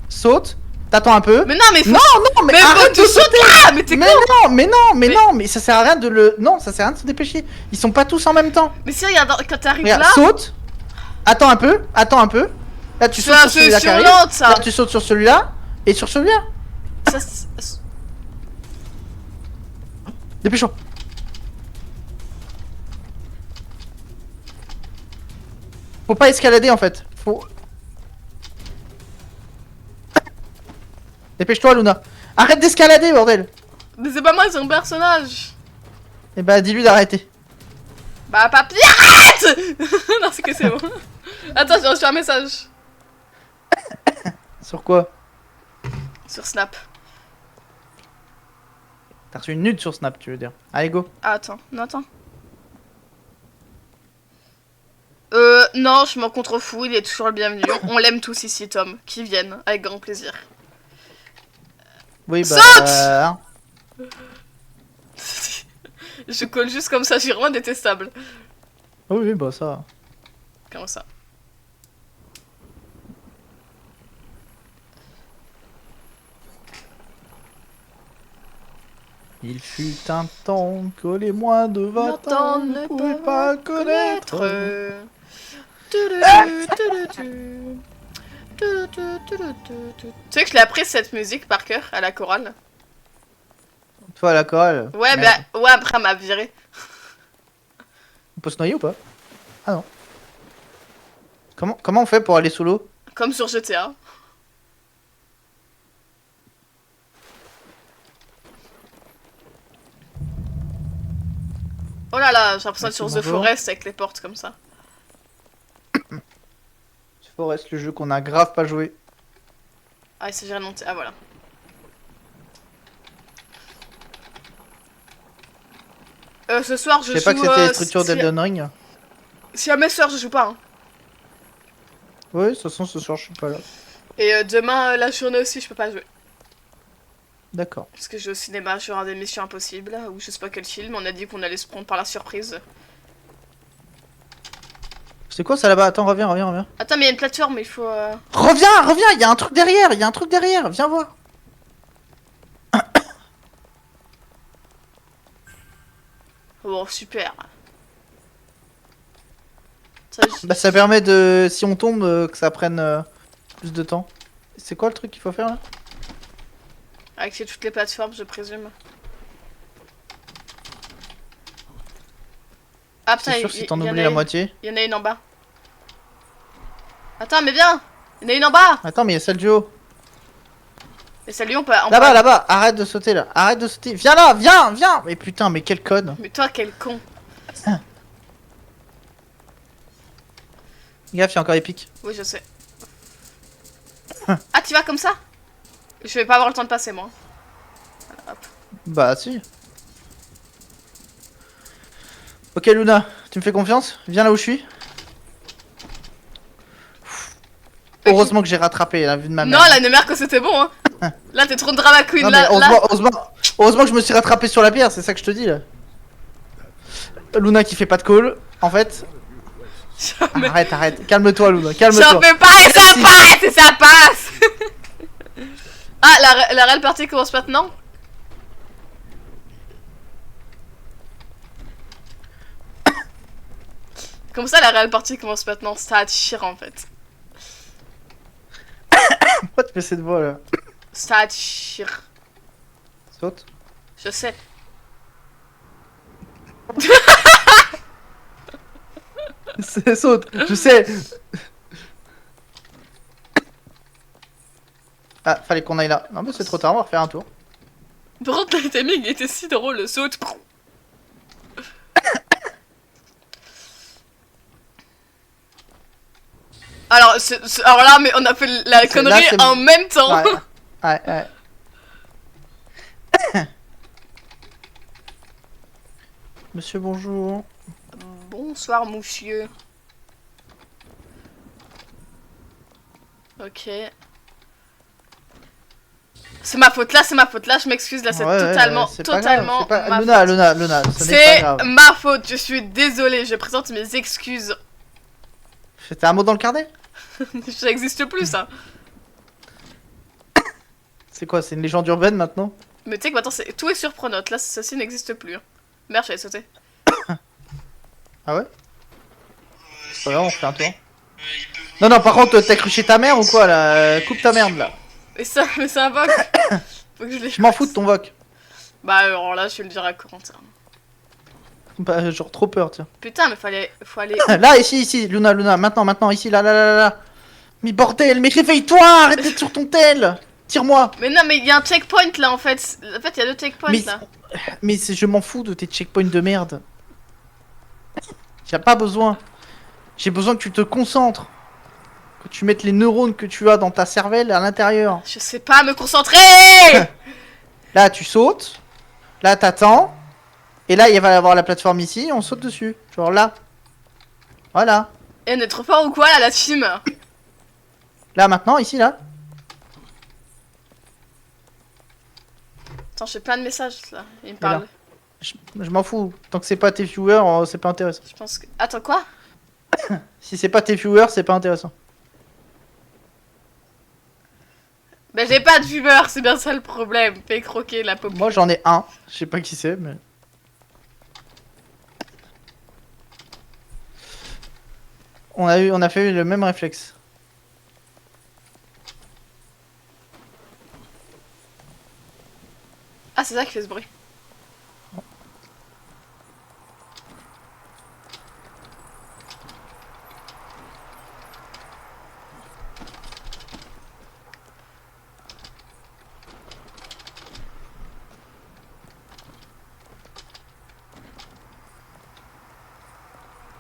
Saute, t'attends un peu. Mais non, mais faut... Non, mais mais faut arrête que tu de sautes sauter. là. Mais t'es con. Mais non, mais ça sert à rien de le... Non, ça sert à rien de se dépêcher. Ils sont pas tous en même temps. Mais si, regarde, quand t'arrives Regarde, là... saute. Attends un peu. Là, tu C'est sautes un sur celui-là qui solution arrive. lente, ça. Là, tu sautes sur celui-là. Et sur celui-là. Ça, Dépêchons. Faut pas escalader en fait. Faut... Dépêche-toi, Luna. Arrête d'escalader, bordel. Mais c'est pas moi, c'est un personnage. Et bah, dis-lui d'arrêter. Bah, papy, arrête. Non, c'est que c'est bon. Attends, j'ai reçu un message. Sur quoi? Sur Snap. T'as reçu une nude sur Snap, tu veux dire. Allez, go. Ah, attends, non, attends. Non, je m'en contrefous, il est toujours le bienvenu. On l'aime tous ici, Tom. Qui viennent, avec grand plaisir. Oui, bah. Saute Je colle juste comme ça, je suis vraiment détestable. Oui, bah ça. Comment ça? Il fut un temps que les moins de 20 ans ne pouvaient pas connaître. Tu sais que je l'ai appris cette musique par cœur à la chorale. Toi, la chorale. Ouais, Merde. bah, ouais, après elle m'a viré. On peut se noyer ou pas? Ah non. Comment on fait pour aller sous l'eau? Comme sur GTA. Oh là là, j'ai l'impression d'être sur The Bonjour. Forest avec les portes comme ça. Forest, le jeu qu'on a grave pas joué. Ah, il s'agirait de monter. Ah, voilà. Ce soir, je Je sais joue. pas que c'était les structures d'Elden Ring. Si à mes soeurs, je joue pas. Hein. Oui, de toute façon, ce soir, je suis pas là. Et demain, la journée aussi, je peux pas jouer. D'accord. Parce que je vais au cinéma, je vais avoir des missions impossibles, ou je sais pas quel film. On a dit qu'on allait se prendre par la surprise. C'est quoi ça là-bas? Attends, reviens. Attends, mais il y a une plateforme, il faut. Reviens, il y a un truc derrière, viens voir. Bon, super. Ça, Bah ça permet de... Si on tombe, que ça prenne plus de temps. C'est quoi le truc qu'il faut faire là? Accès toutes les plateformes, je présume. Ah putain, C'est sûr si t'en y en oublies a la une. moitié. Il y en a une en bas. Attends, mais viens! Il y en a une en bas! Attends, mais il y a celle du haut. Et salut, on peut. Là-bas, là-bas, arrête de sauter là. Arrête de sauter. Viens là, viens, viens. Mais putain, mais quel code. Mais toi, quel con! Gaffe, il y a encore épique. Oui, je sais. Ah, tu vas comme ça? Je vais pas avoir le temps de passer, moi. Voilà, hop. Bah si. Ok Luna, tu me fais confiance? Viens là où je suis. Heureusement que j'ai rattrapé la vue de ma mère. Non, la Nemerco, c'était bon, hein! Là, t'es trop de drama queen, Non, mais là. heureusement que je me suis rattrapé sur la pierre, c'est ça que je te dis là. Luna qui fait pas de call, en fait. Mais- Arrête, calme-toi Luna, J'en calme-toi. fais pas et ça Si. passe et ça passe. Ah, la réelle partie commence maintenant. Comme ça, la réelle partie commence maintenant. Ça attire en fait. Pourquoi tu fais cette voix là? Ça attire. Saute. Je sais. Saute, je sais. Ah, fallait qu'on aille là. Non mais c'est trop tard, on va refaire un tour. Par contre, le timing était si drôle, le saut. Alors, alors là, mais on a fait la C'est- connerie là, c'est- en même temps. Ouais. Monsieur, bonjour. Bonsoir, monsieur. Ok. C'est ma faute là, c'est ma faute là, je m'excuse là, c'est totalement, c'est pas grave, totalement c'est pas- ma Luna, faute. Luna, ce n'est pas C'est grave. ma faute, je suis désolée, je présente mes excuses. C'était un mot dans le carnet? Ça existe plus ça. C'est quoi, c'est une légende urbaine maintenant? Mais tu sais que maintenant tout est sur Pronote, là ceci n'existe plus. Merde, j'avais sauté. Ah ouais? C'est pas grave, on refait un tour. Non, par contre, t'as cru chez ta mère ou quoi là? Coupe ta merde là. Mais c'est un bug. Faut que je les Je m'en fous de ton voc. Bah alors là, je vais le dire à Corentin. Bah, genre trop peur, tiens. Putain, mais faut aller. Là, ici, Luna, maintenant, ici, là. Mais bordel, mais réveille-toi, arrête d'être sur ton tel. Tire-moi. Mais non, mais il y a un checkpoint là en fait. En fait, il y a deux checkpoints Mais, là. je m'en fous de tes checkpoints de merde. J'ai pas besoin. J'ai besoin que tu te concentres. Que tu mettes les neurones que tu as dans ta cervelle à l'intérieur. Je sais pas me concentrer. Là, tu sautes. Là, t'attends. Et là, il va y avoir la plateforme ici. On saute dessus. Genre là. Voilà. Et on est trop fort ou quoi là, la team? Là, maintenant, ici, là. Attends, j'ai plein de messages là. Il me Et là. parle. Je m'en fous. Tant que c'est pas tes viewers, c'est pas intéressant. Je pense que. Attends, quoi? Si c'est pas tes viewers, c'est pas intéressant. Bah, j'ai pas de viewer, c'est bien ça le problème. Fais croquer la pop. Moi, j'en ai un. Je sais pas qui c'est, mais. On a fait le même réflexe. Ah, c'est ça qui fait ce bruit.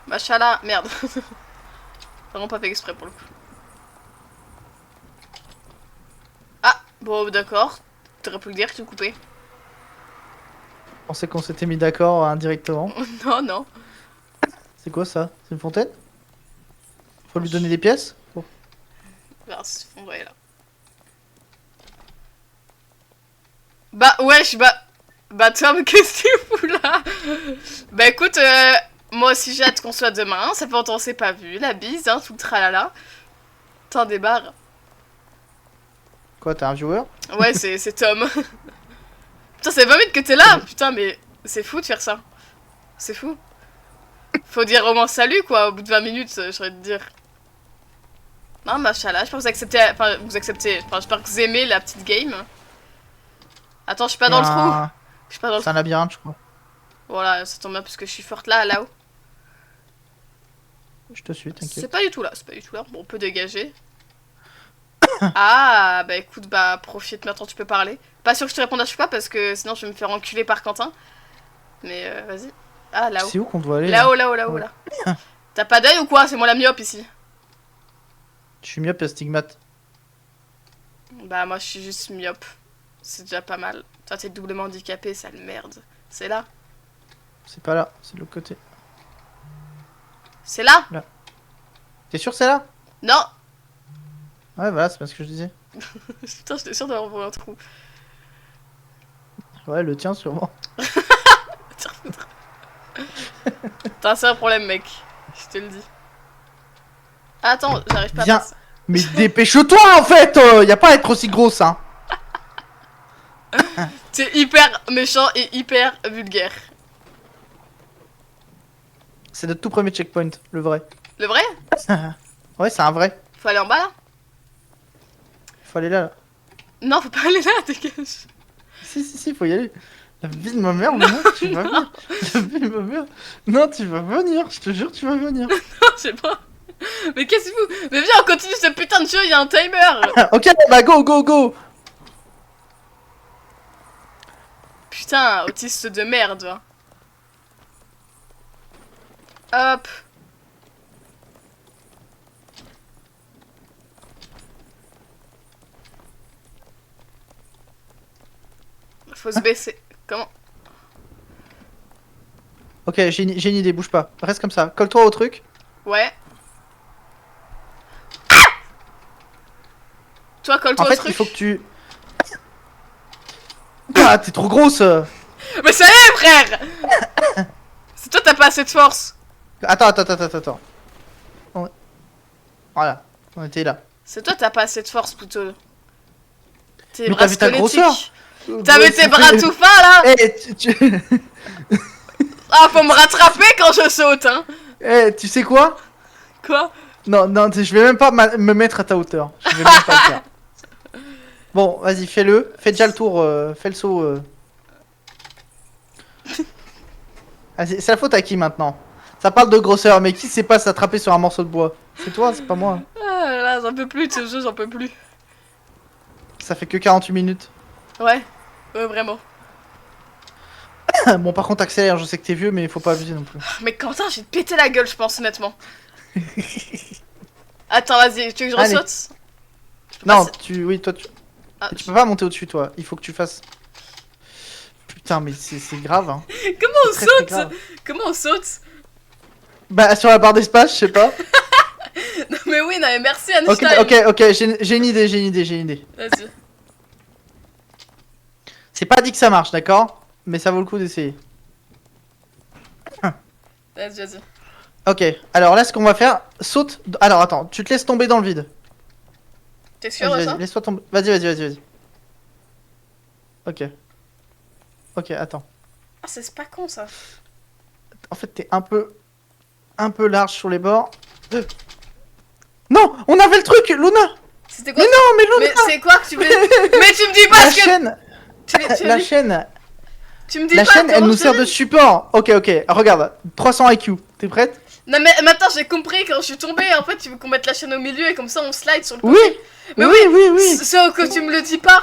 Machala, merde. Vraiment pas fait exprès pour le coup. Ah, bon, d'accord. T'aurais pu le dire que tu me coupais. Je pensais qu'on s'était mis d'accord indirectement. Non, non. C'est quoi ça? C'est une fontaine? Faut lui donner des pièces? Oh. Merci, on va y là. Bah, wesh, bah Tom, qu'est-ce que tu fous là? Bah écoute, moi aussi j'ai hâte qu'on soit demain, ça fait longtemps qu'on s'est pas vu, la bise, hein, tout le tralala. T'en débarres. Quoi, t'as un viewer? Ouais, c'est Tom. Putain, c'est 20 minutes que t'es là, putain, mais c'est fou de faire ça. C'est fou. Faut dire au moins salut, quoi, au bout de 20 minutes, j'aurais de dire. Non, machallah, j'espère que vous acceptez. Enfin, j'espère que vous aimez la petite game. Attends, je suis pas dans le trou. Je suis pas dans le C'est un labyrinthe, je crois. Voilà, ça tombe bien parce que je suis forte là-haut. Je te suis, C'est t'inquiète. pas du tout là, c'est pas du tout là. Bon, on peut dégager. Ah, bah écoute, bah profite maintenant, tu peux parler. Pas sûr que je te réponde à chaque fois parce que sinon je vais me faire enculer par Quentin. Mais vas-y. Ah, là-haut. C'est où qu'on doit aller? Là-haut, là-haut, Ouais. là. T'as pas d'œil ou quoi? C'est moi la myope ici. Je suis myope et stigmate. Bah moi je suis juste myope. C'est déjà pas mal. Toi t'es doublement handicapé, sale merde. C'est là. C'est pas là, c'est de l'autre côté. C'est là? T'es sûr que c'est là? Non. Ouais, voilà, c'est pas ce que je disais. Putain, j'étais sûre d'avoir trouvé un trou. Ouais, le tien, sûrement. T'as un sérieux problème, mec. Je te le dis. Attends, j'arrive pas Viens. à passer. Mais dépêche-toi, en fait! Y a pas à être aussi grosse, hein! T'es hyper méchant et hyper vulgaire. C'est notre tout premier checkpoint, le vrai. Le vrai? Ouais, c'est un vrai. Faut aller en bas là? Faut aller là. Non, faut pas aller là, dégage. Si, faut y aller. La vie de ma mère, non, tu vas venir. La vie de ma mère. Non, tu vas venir, je te jure, tu vas venir. Non, je sais pas. Mais qu'est-ce que vous... Mais viens, on continue ce putain de jeu, il y a un timer. Ok, bah go! Putain, autiste de merde. Hop. Faut se baisser. Comment? Ok, j'ai une idée, bouge pas. Reste comme ça, colle-toi au truc. Ouais. Toi, En colle-toi au fait, truc. il faut que tu... Ah, t'es trop grosse! Mais ça y est, frère. C'est toi, t'as pas assez de force. Attends. Voilà, on était là. C'est toi, t'as pas assez de force, plutôt. Tes Mais bras t'as vu ta squelettiques. grosseur? T'avais tes bras tout fins, là. Eh, Ah, faut me rattraper quand je saute, hein. tu sais quoi? Quoi? Non, je vais même pas me mettre à ta hauteur. Je vais même pas le faire. Bon, vas-y, fais-le. Fais déjà le tour, fais le saut. Vas-y, c'est la faute à qui maintenant? Ça parle de grosseur, mais qui sait pas s'attraper sur un morceau de bois? C'est toi, c'est pas moi. Ah là, j'en peux plus de ce jeu, j'en peux plus. Ça fait que 48 minutes. Ouais, vraiment. Bon, par contre, accélère, je sais que t'es vieux, mais il faut pas abuser non plus. Mais Quentin, j'ai pété la gueule, je pense, honnêtement. Attends, vas-y, tu veux que je Allez. ressaute? Je peux Non, passer- oui, toi, tu Ah, peux pas monter au-dessus, toi. Il faut que tu fasses... Putain, mais c'est grave, hein. Comment on C'est très, très saute? grave. Comment on saute? Bah, sur la barre d'espace, je sais pas. Non mais oui, non mais merci Ok, Einstein. j'ai une idée. Vas-y. C'est pas dit que ça marche, d'accord? Mais ça vaut le coup d'essayer. Vas-y. Ok, alors là, ce qu'on va faire, saute... Alors, attends, tu te laisses tomber dans le vide. T'es sûr de ça? Vas-y, laisse-toi tomber. Vas-y. Ok, attends. Ah, c'est pas con ça. En fait, t'es un peu large sur les bords. Non, on avait le truc, Luna. C'était quoi? Mais non, mais Luna. Mais c'est quoi que tu voulais... Mais tu me dis pas La ce que... chaîne, la Tu chaîne, me dis la pas chaîne, elle comment nous je sert te de dis. support. Ok, regarde, 300 IQ. T'es prête? Non mais maintenant j'ai compris quand je suis tombée, en fait tu veux qu'on mette la chaîne au milieu et comme ça on slide sur le côté. Oui. Mais oui. Sauf que tu me le dis pas.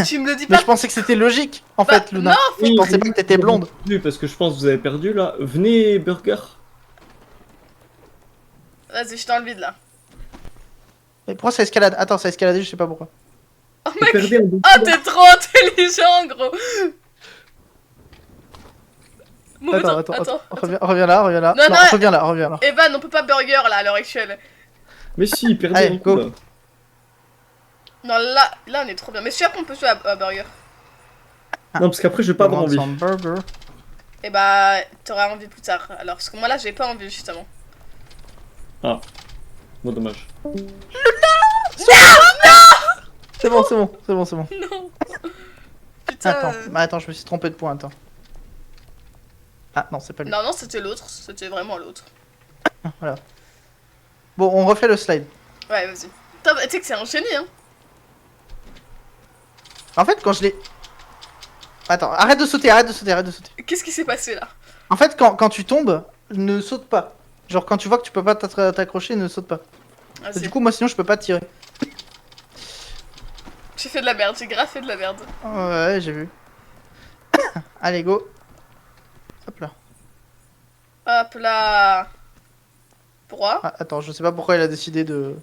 Tu me le dis Mais pas. je pensais que c'était logique, en Bah, fait, Luna. non, Je pensais pas que t'étais blonde. Parce que je pense que vous avez perdu là. Venez, Burger. Vas-y, je suis dans le vide là. Mais pourquoi ça escalade? Attends, ça a escaladé, je sais pas pourquoi. Oh Vous mec. perdez en Oh t'es trop intelligent gros. Bon, Attends. Reviens là. Non, Non, non. reviens là. Evan, on peut pas burger là à l'heure actuelle. Mais si, perdez Allez, en coup go. là. Non là on est trop bien. Mais je suis sûr qu'on peut jouer à burger. Non, parce qu'après je vais pas avoir envie. Some burger. Et bah t'auras envie plus tard. Alors parce que moi là j'ai pas envie justement. Bon, dommage. C'est bon. Non. Putain. Attends, je me suis trompé de point, attends. Ah non, c'est pas lui. Non, non, c'était l'autre. C'était vraiment l'autre. Bon, on refait le slide. Ouais, vas-y. Putain, bah, tu sais que c'est un génie, hein. En fait, quand je l'ai... Attends, arrête de sauter, arrête de sauter, arrête de sauter. Qu'est-ce qui s'est passé là? En fait, quand tu tombes, ne saute pas. Genre, quand tu vois que tu peux pas t'accrocher, ne saute pas. Ah, Du coup, moi, sinon, je peux pas tirer. j'ai fait de la merde, j'ai grave fait de la merde. Ouais, j'ai vu. Allez, go. Hop là. Hop là. Pourquoi? Ah, attends, je sais pas pourquoi il a décidé de...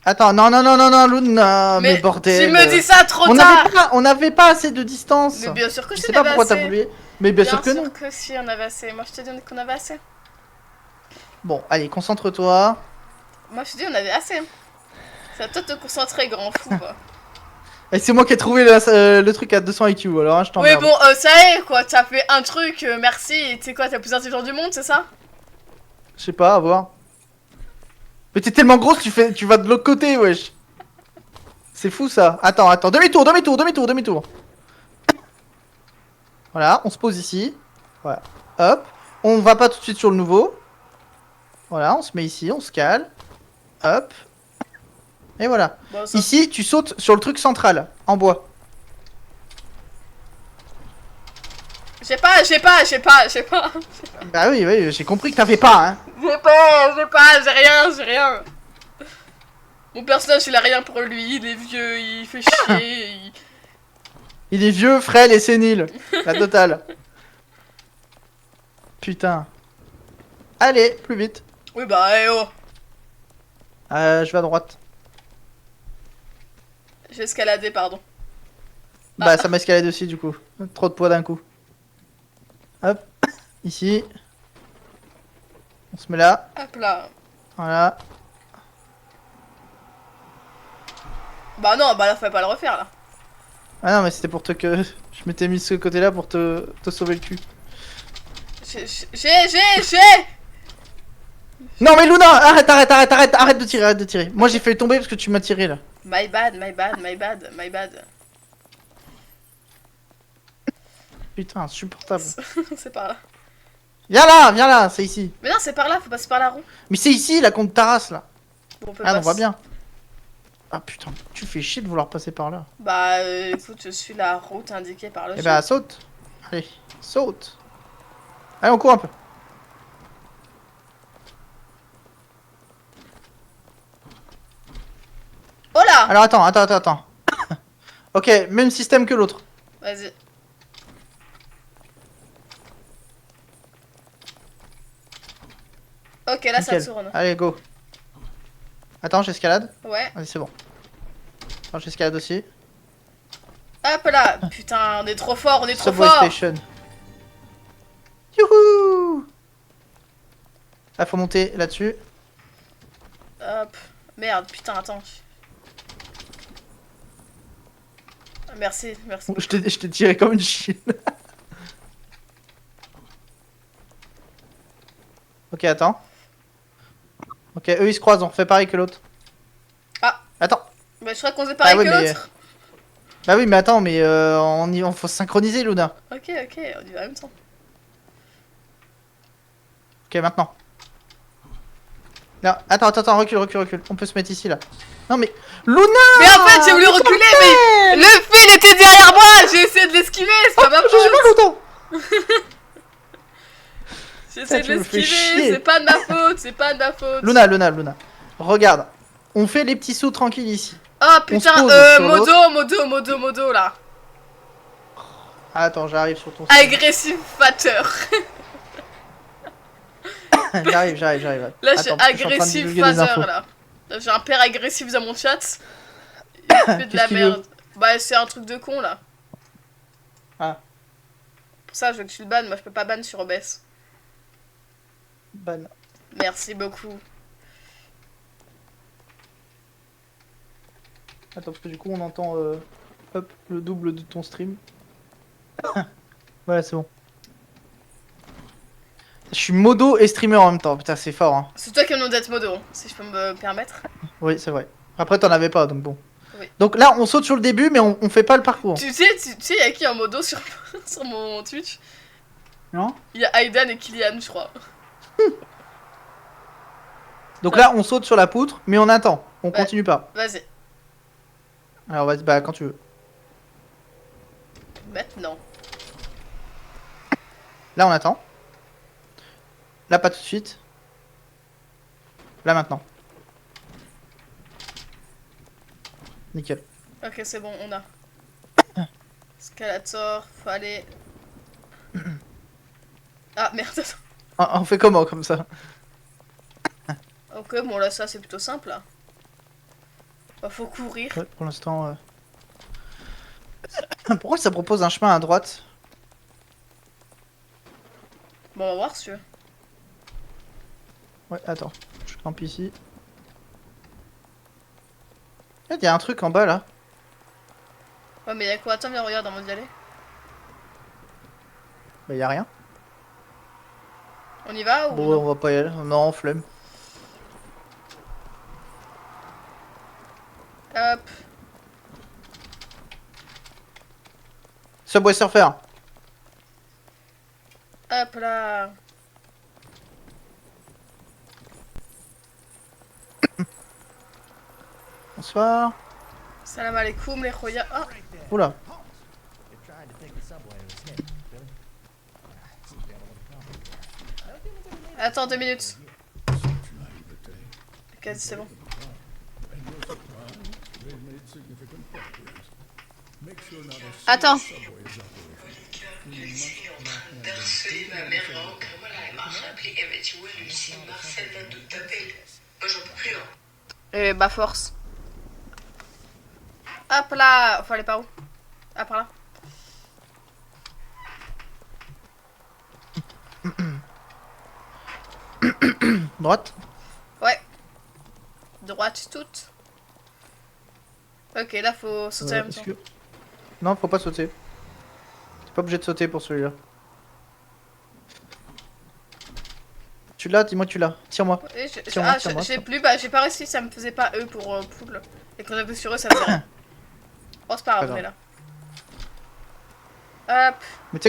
Attends, non, non, non, non, non, Luna, mais bordel. tu me dis ça trop on tard. on n'avait pas assez de distance. Mais bien sûr que Je je sais t'en pas avais pourquoi assez. t'as voulu. Mais bien sûr que non. que si, on avait assez. Moi, je t'ai dit qu'on avait assez. Bon, allez, concentre-toi. Moi, je te dis, on avait assez. C'est à toi de te concentrer, grand fou, quoi. Et c'est moi qui ai trouvé le truc à 200 IQ, alors hein, je Oui, t'emmerde. bon, ça y est, quoi. T'as fait un truc, merci. Et tu sais quoi, t'es le plus intelligent du monde, c'est ça? Je sais pas, à voir. Mais t'es tellement grosse, tu vas de l'autre côté, wesh. C'est fou ça. Attends, attends, demi-tour, demi-tour, demi-tour, demi-tour. Voilà, on se pose ici. Voilà, hop. On va pas tout de suite sur le nouveau. Voilà, on se met ici, on se cale. Hop. Et voilà. Bon, ça... Ici, tu sautes sur le truc central, en bois. J'ai pas. Bah oui, oui, j'ai compris que t'avais pas, hein. J'ai rien. Mon personnage, il a rien pour lui, il est vieux, il fait chier, Il est vieux, frêle et sénile. La totale. Putain. Allez, plus vite. Oui, bah, eh oh. Je vais à droite. J'ai escaladé, pardon. Bah ça m'a escaladé aussi du coup. Trop de poids d'un coup. Hop. Ici. On se met là. Hop là. Voilà. Bah non, bah là, faut pas le refaire, là. Ah non mais c'était pour que... Je m'étais mis de ce côté là pour te sauver le cul. J'ai Non mais Luna, arrête de tirer, arrête de tirer. Moi j'ai fait tomber parce que tu m'as tiré là. My bad. Putain, insupportable. C'est par là. Viens là, c'est ici. Mais non, c'est par là, faut passer par la roue. Mais c'est ici là qu'on te tarasse là. Bon, on peut Ah on passer. voit bien. Ah putain, tu fais chier de vouloir passer par là. Bah écoute, je suis la route indiquée par le Eh jeu. bah saute. Allez, saute. Allez on court un peu. Oh là. Alors attends. Ok, même système que l'autre. Vas-y. Ok, là Nickel. ça tourne. Allez, go. Attends, j'escalade. Ouais. Allez, c'est bon. Attends, j'escalade aussi. Hop là. Putain, on est trop fort, on est trop Subway fort. Station. Youhou. Ah, faut monter là-dessus. Hop. Merde, putain, attends. Ah, merci. Je t'ai tiré comme une chine. Ok, attends. Ok, eux ils se croisent, on fait pareil que l'autre. Ah. Attends. Bah je crois qu'on faisait pareil Ah ouais, que mais- l'autre. Bah oui, mais attends, mais on faut synchroniser, Luna. Ok, on y va en même temps. Ok, maintenant. Non, attends, recule. On peut se mettre ici, là. Non, mais... Luna. Mais en fait, j'ai voulu reculer, mais le fil était derrière moi. J'ai essayé de l'esquiver, c'est pas ma Je suis faute. pas content. J'ai essayé de tu me fais l'esquiver, chier. c'est pas de ma faute. Luna. Regarde. On fait les petits sauts tranquilles ici. Oh putain, pose sur modo là. Ah, attends, j'arrive sur ton... Agressivateur. J'arrive. Là, Attends, j'ai parce que je suis en train de agressive divulguer des infos. father là. Là, j'ai un père agressif dans mon chat. Il fait de la Qu'est-ce qu'il veut merde. Bah, c'est un truc de con là. Ah. Pour ça, je veux que tu le bannes. Moi, je peux pas ban sur OBS. Ban. Merci beaucoup. Attends, parce que du coup, on entend hop, le double de ton stream. Voilà, c'est bon. Je suis modo et streamer en même temps. Putain, c'est fort, hein. C'est toi qui me demande d'être modo, si je peux me permettre. Oui, c'est vrai. Après, t'en avais pas, donc bon. Oui. Donc là, on saute sur le début, mais on fait pas le parcours. Tu sais, il y a qui en modo sur, sur mon Twitch? Non. Il y a Aidan et Kylian, je crois. Donc là, on saute sur la poutre, mais on attend. On Ouais. continue pas. Vas-y, Alors vas-y, bah quand tu veux. maintenant. Là, on attend. Là, pas tout de suite. Là, maintenant. Nickel. Ok, c'est bon, on a. Scalator, faut aller. Ah merde. On fait comment comme ça? Ok, bon là, ça c'est plutôt simple là. Bah, faut courir. Ouais, pour l'instant. Pourquoi ça propose un chemin à droite? Bon, on va voir si tu veux. Ouais, attends. Je campe ici. Il y a un truc en bas là. Ouais, mais y'a quoi? Attends, viens, regarde avant d'y aller. Bah, y a rien. On y va ou Bon, non? on va pas y aller. Non, flemme. Hop. Subway Surfer. Hop là. Bonsoir. Salam alaikum les khoya. Ah, Oula. You're trying to take the subway to escape, Billy. attends 2 minutes. Ok, c'est bon. Attends. Harceler ma mère, vraiment, carrément, elle m'a rappelé, elle m'a dit ouais Lucie, Marcel va nous taper. Moi j'en peux plus hein. Et bah force. Hop là. Faut aller par où? Ah, par là. Droite. Ouais. Droite toute. Ok, là faut sauter en même est-ce temps. que- Non, faut pas sauter. T'es pas obligé de sauter pour celui-là. Tu l'as, dis-moi tu l'as. Tire-moi. Et Tiens-moi, ah, tiens-moi, j'ai tiens. plus, bah j'ai pas réussi, ça me faisait pas E pour poule. Et quand j'appuie sur eux, ça faisait rien. Oh, c'est pas grave, Pas on est là. Hop, Mais tu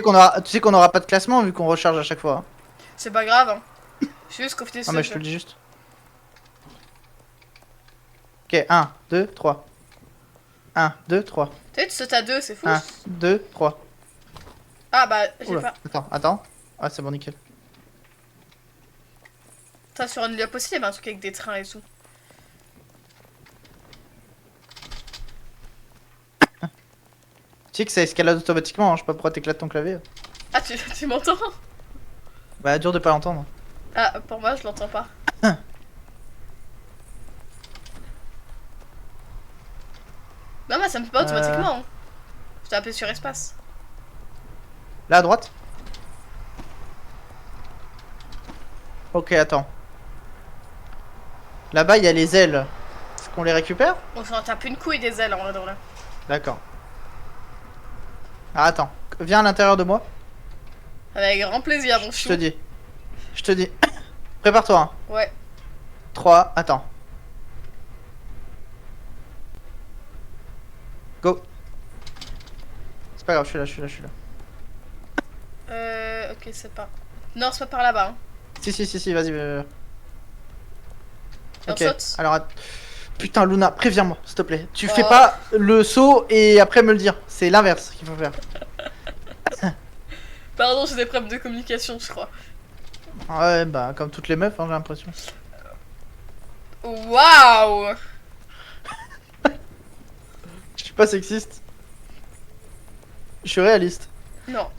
sais qu'on aura pas de classement vu qu'on recharge à chaque fois. Hein. c'est pas grave, hein. Je suis juste confité Ah sur mais je te le dis juste. Ok, 1, 2, 3. 1, 2, 3. Tu sais, tu sautes à 2, c'est fou. 1, 2, 3. Ah bah, j'ai Oula, pas. attends. Ah c'est bon, nickel. Putain, sur une liop aussi, il y avait un truc avec des trains et tout. Tu sais que ça escalade automatiquement, hein. Je sais pas pourquoi t'éclates ton clavier. Ah, tu m'entends? Bah dur de pas l'entendre. Ah, pour moi, je l'entends pas. Non, mais ça me fait pas automatiquement. Hein. Je t'ai appuyé sur espace. Là à droite. Ok, attends. Là-bas il y a les ailes. Est-ce qu'on les récupère? On s'en tape une couille des ailes en vrai, là. D'accord. Ah, attends, viens à l'intérieur de moi. Avec grand plaisir, mon Je chou. te dis. Je te dis. Prépare-toi. Hein. Ouais. 3, attends. Go. C'est pas grave, je suis là. Ok, c'est pas. Non, c'est pas par là-bas. Hein. Si, vas-y. Et Ok, on saute. alors putain Luna, préviens-moi s'il te plaît. Tu fais Oh. pas le saut et après me le dire. C'est l'inverse qu'il faut faire. Pardon, j'ai des problèmes de communication, je crois. Ouais, bah comme toutes les meufs, hein, j'ai l'impression. Waouh! Je suis pas sexiste. Je suis réaliste. Non.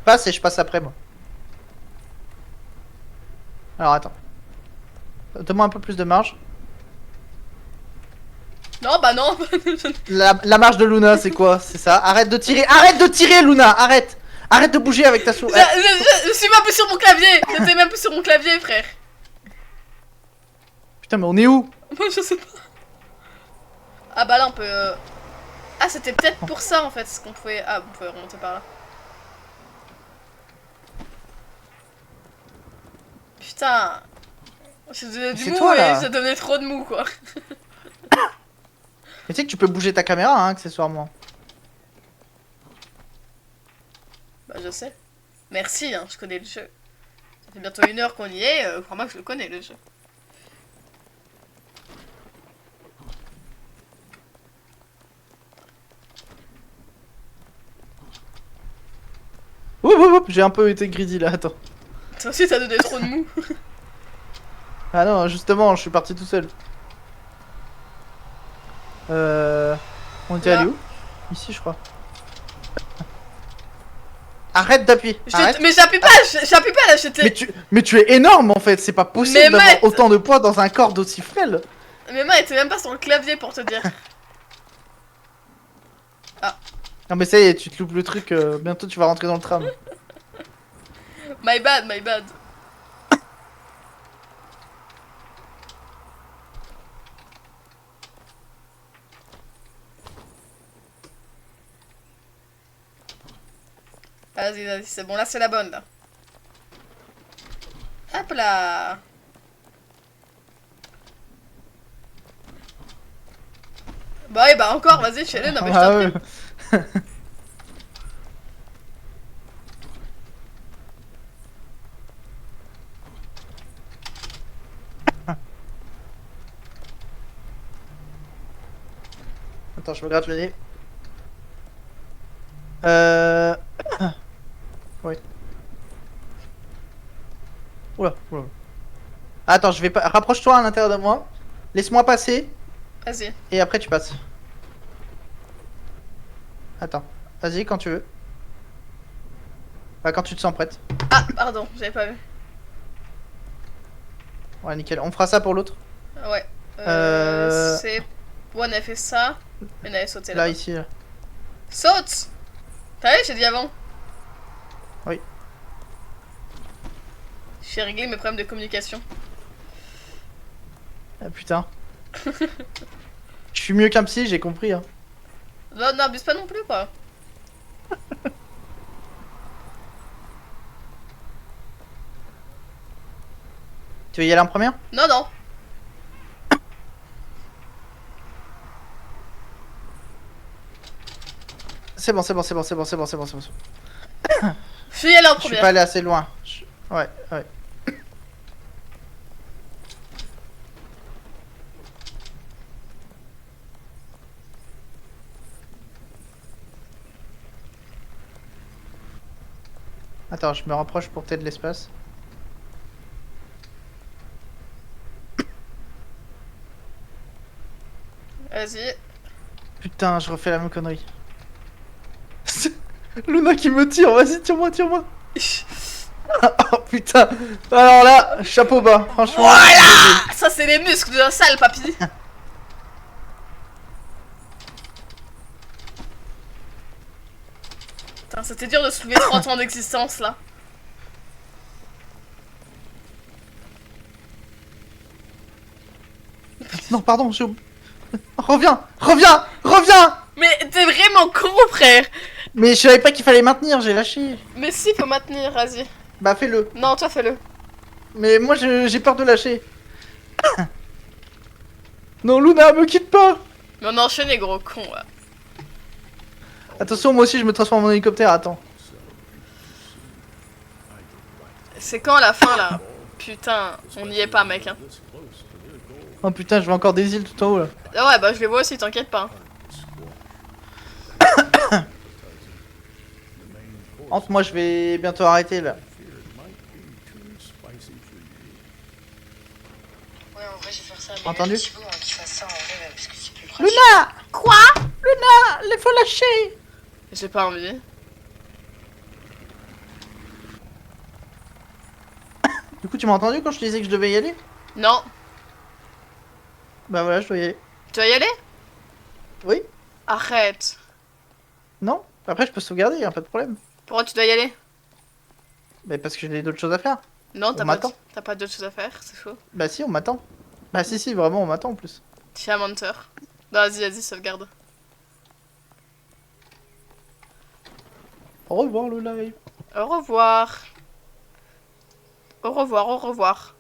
Passe et je passe après moi. Alors attends. Donne-moi un peu plus de marge. Non, bah non. La marge de Luna, c'est quoi? C'est ça. Arrête de tirer Luna, arrête. Arrête de bouger avec ta souris. Je suis même plus sur mon clavier. J'étais même plus sur mon clavier, frère. Putain, mais on est où? Moi, je sais pas. Ah bah là, on peut... Ah, c'était peut-être pour ça, en fait, ce qu'on pouvait... Ah, on pouvait remonter par là. Putain. Ça donnait du C'est mou toi, et là. ça donnait trop de mou, quoi. Mais tu sais que tu peux bouger ta caméra, hein, accessoirement. Bah, je sais. Merci, hein, je connais le jeu. Ça fait bientôt 1 heure qu'on y est, crois-moi que je le connais, le jeu. Oup, j'ai un peu été greedy là, attends. Toi aussi, t'as donné trop de mou. Ah non, justement, je suis parti tout seul. On était Là. allé où? Ici, je crois. Arrête d'appuyer. Arrête. Mais j'appuie pas, j'appuie pas là, j'étais... Mais tu es énorme en fait, c'est pas possible Mais d'avoir Matt autant de poids dans un corps d'aussi frêle. Mes mains étaient même pas sur le clavier pour te dire. Non mais ça y est, tu te loupes le truc, bientôt tu vas rentrer dans le tram. My bad, my bad. Vas-y, vas-y, c'est bon, là c'est la bonne là. Hop là. Bah ouais, bah encore, vas-y, fais-le, non mais je Ah t'en ouais. prie. Attends, je me gratte le nez. Euh... Oui. Oula. Attends, je vais pas... Rapproche-toi à l'intérieur de moi. Laisse-moi passer. Vas-y. Et après tu passes. Attends. Vas-y, quand tu veux. Bah, quand tu te sens prête. Ah, pardon, j'avais pas vu. Ouais, nickel. On fera ça pour l'autre. Ah ouais. Euh, C'est... Ouais, on a fait ça. Et on avait sauté Là, là. ici. Là. Saute. T'as vu, j'ai dit avant. Oui. J'ai réglé mes problèmes de communication. Ah putain. Je suis mieux qu'un psy, j'ai compris. Hein. Non, n'abuse pas non plus, quoi. Tu veux y aller en première? Non, non. C'est bon, c'est bon, c'est bon, c'est bon, c'est bon, c'est bon, c'est bon. Je suis y aller en Je suis première. pas allé assez loin. Ouais, ouais. Attends, je me rapproche pour t'aider de l'espace. Vas-y. Putain, je refais la même connerie. Luna qui me tire, vas-y, tire-moi, tire-moi. Oh putain. Alors là, chapeau bas, franchement. Voilà. Ça, c'est les muscles de la salle, papy. Putain, c'était dur de soulever 30 ans d'existence, là. Non, pardon, j'ai oublié. Reviens, reviens, reviens. Mais t'es vraiment con, frère. Mais je savais pas qu'il fallait maintenir, j'ai lâché. Mais si, faut maintenir, vas-y. Bah fais-le. Non, toi, fais-le. Mais moi j'ai peur de lâcher. Non, Luna, me quitte pas. Mais on a enchaîné, gros con, là. Attention, moi aussi je me transforme en hélicoptère, attends. C'est quand la fin, là? Putain, on n'y est pas, mec, hein. Oh putain, je vois encore des îles tout en haut là. Ah ouais, bah je les vois aussi, t'inquiète pas. Entre moi, je vais bientôt arrêter là. Ouais, en vrai, je vais faire ça. Mais Entendu? même Thibaut, hein, qu'il fasse ça en vrai, même, parce que c'est plus pratique. Luna! Quoi? Luna! Il faut lâcher! J'ai pas envie. Du coup, tu m'as entendu quand je te disais que je devais y aller? Non. Bah voilà, je dois y aller. Tu vas y aller? Oui? Arrête. Non? Après, je peux sauvegarder, y'a pas de problème. Pourquoi tu dois y aller? Mais parce que j'ai d'autres choses à faire. Non, On t'as m'attend. pas d'autres choses à faire, c'est faux. Bah si, on m'attend. Bah si, vraiment, on m'attend en plus. Tu es un menteur. Non, vas-y, sauvegarde. Au revoir le live. Au revoir. Au revoir, au revoir.